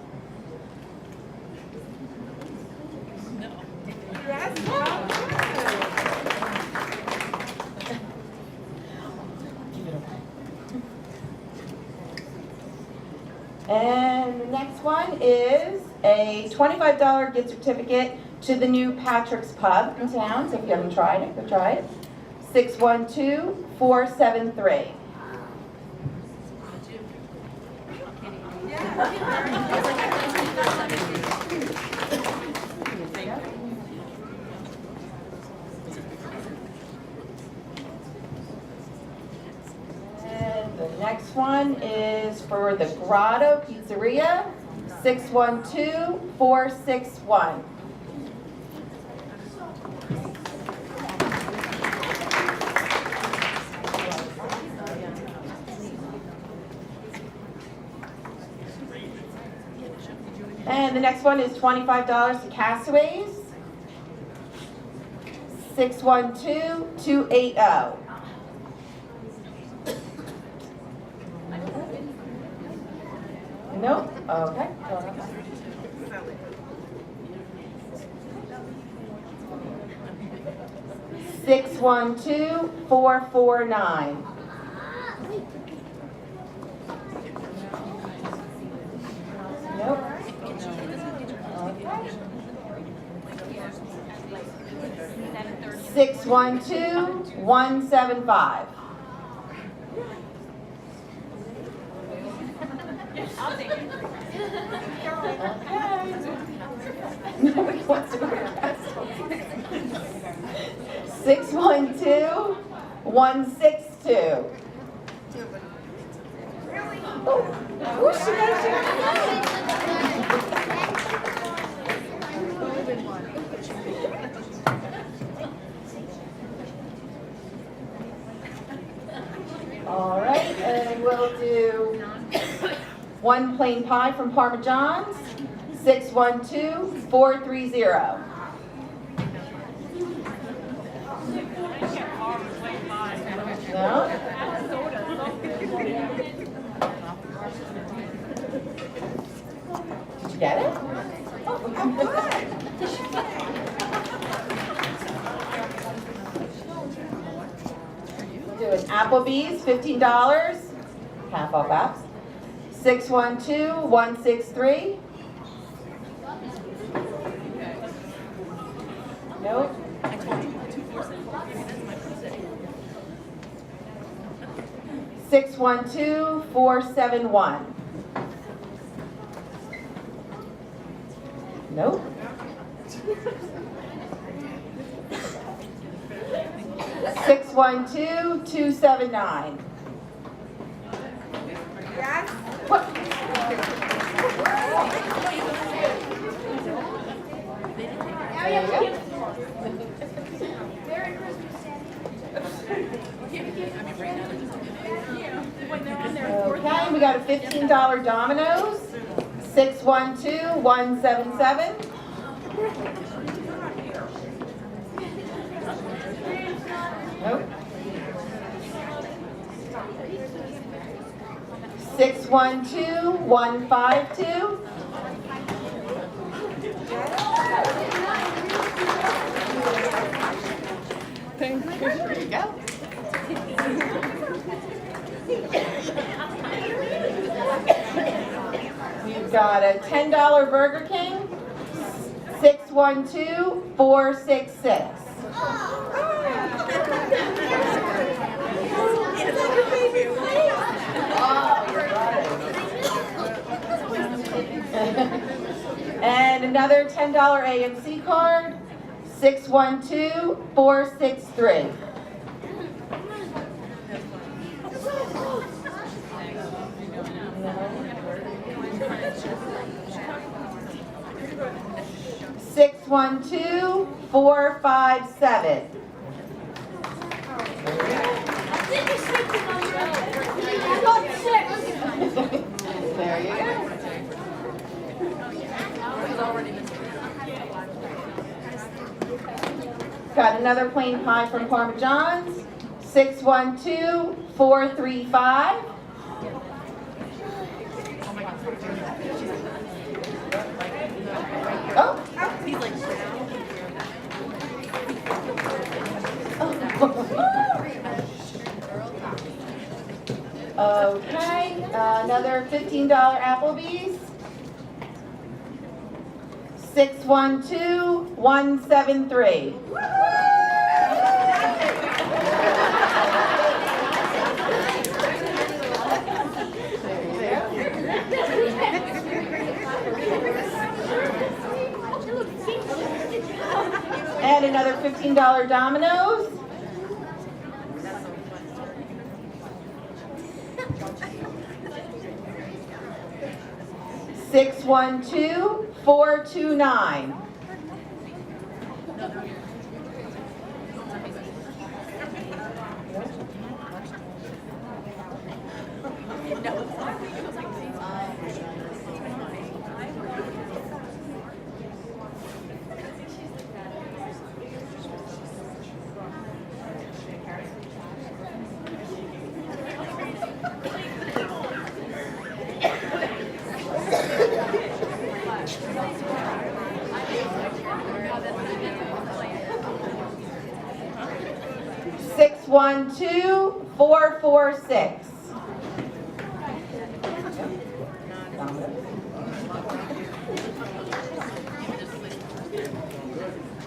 And the next one is a $25 gift certificate to the new Patrick's Pub in town. So if you haven't tried it, go try it. 612473. And the next one is for the Grotto Pizzeria, 612461. And the next one is $25 to Castaways, 612280. Nope. Okay. 612-449. Nope. 612-175. I'll take it. Nobody wants to go to that. 612-162. Oh, who should I All right, and we'll do one plain pie from Parmesan's, 612-430. No? Did you get it? Oh, we'll do an Applebee's, $15, half off apps. 612-163. Nope. 612-471. Nope. 612-279. Yes? What? There you go. Merry Christmas, Okay, we got a $15 Domino's, 612-177. Nope. 612-152. Thank you. There you go. We've got a $10 Burger King, 612-466. And another $10 AMC card, 612-463. Six 612-457. There you go. Got another plain pie from Parmesan's. 612-435. Oh. Okay, another $15 Applebee's. 612-173. And another $15 Domino's. Six 612-429. 612-446.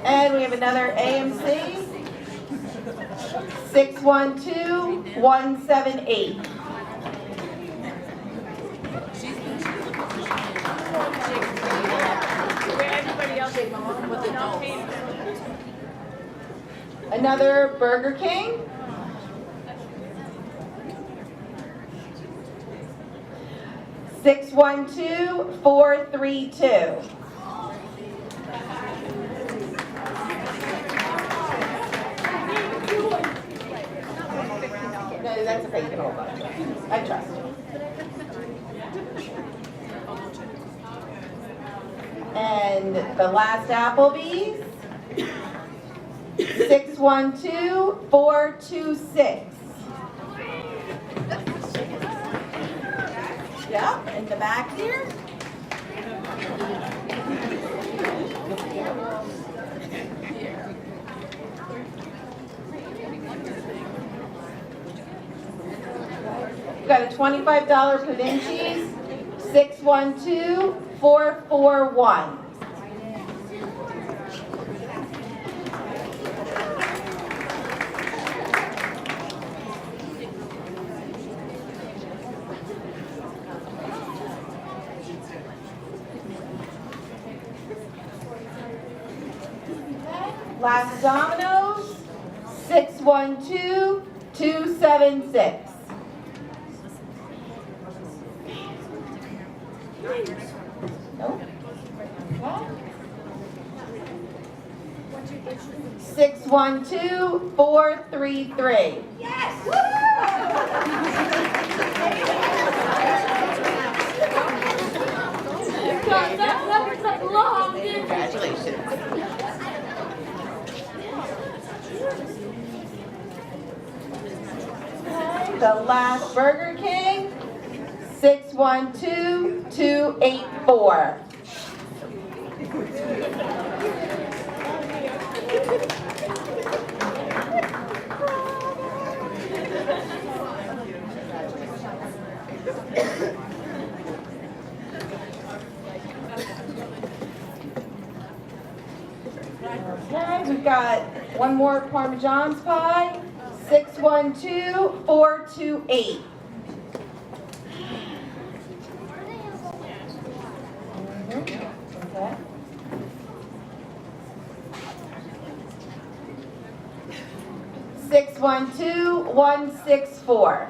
And we have another AMC, 612-178. Another Burger King. Six 612-432. No, that's okay, you can hold on. I trust you. And the last Applebee's, 612-426. Yep, in the back here. We've got a $25 Provinci's, 612-441. Last Domino's, 612-276. Nope. 612-433. Yes! Congratulations. The last Burger King, 612-284. Okay, we've got one more Parmesan's pie, 612-428. Okay. Six 612-164.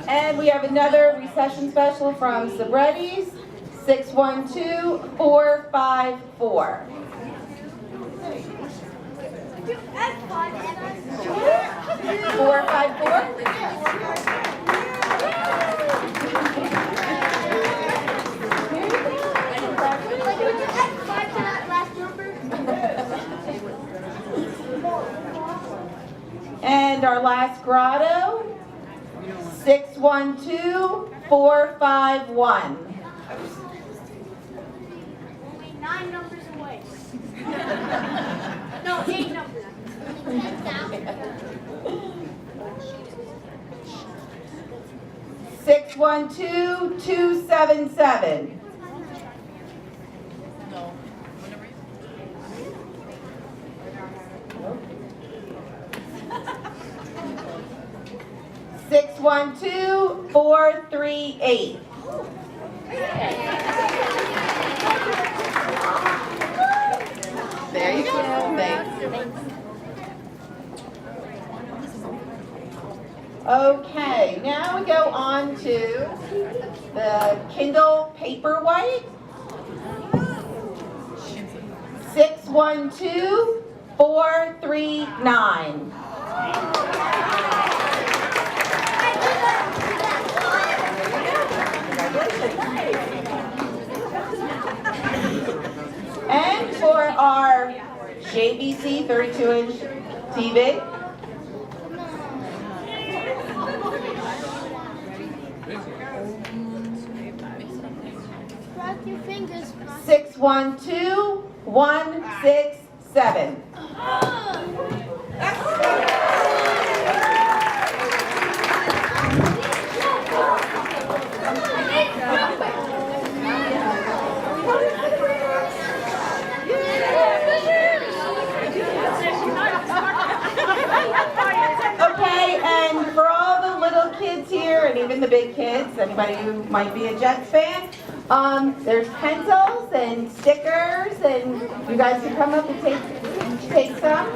And we have another recession special from Sabretti's, 612-454. 454. And our last grotto, 612-451. Only 9 numbers away. No, 8 numbers. 612-277. Six 612-438. There you go. Thanks. Okay, now we go on to the Kindle Paperwhite. 612-439. And for our JVC 32-inch TV, Cross your fingers. 612167. Okay, and for all the little kids here, and even the big kids, anybody who might be a Jets fan, there's pencils and stickers, and you guys can come up and take some.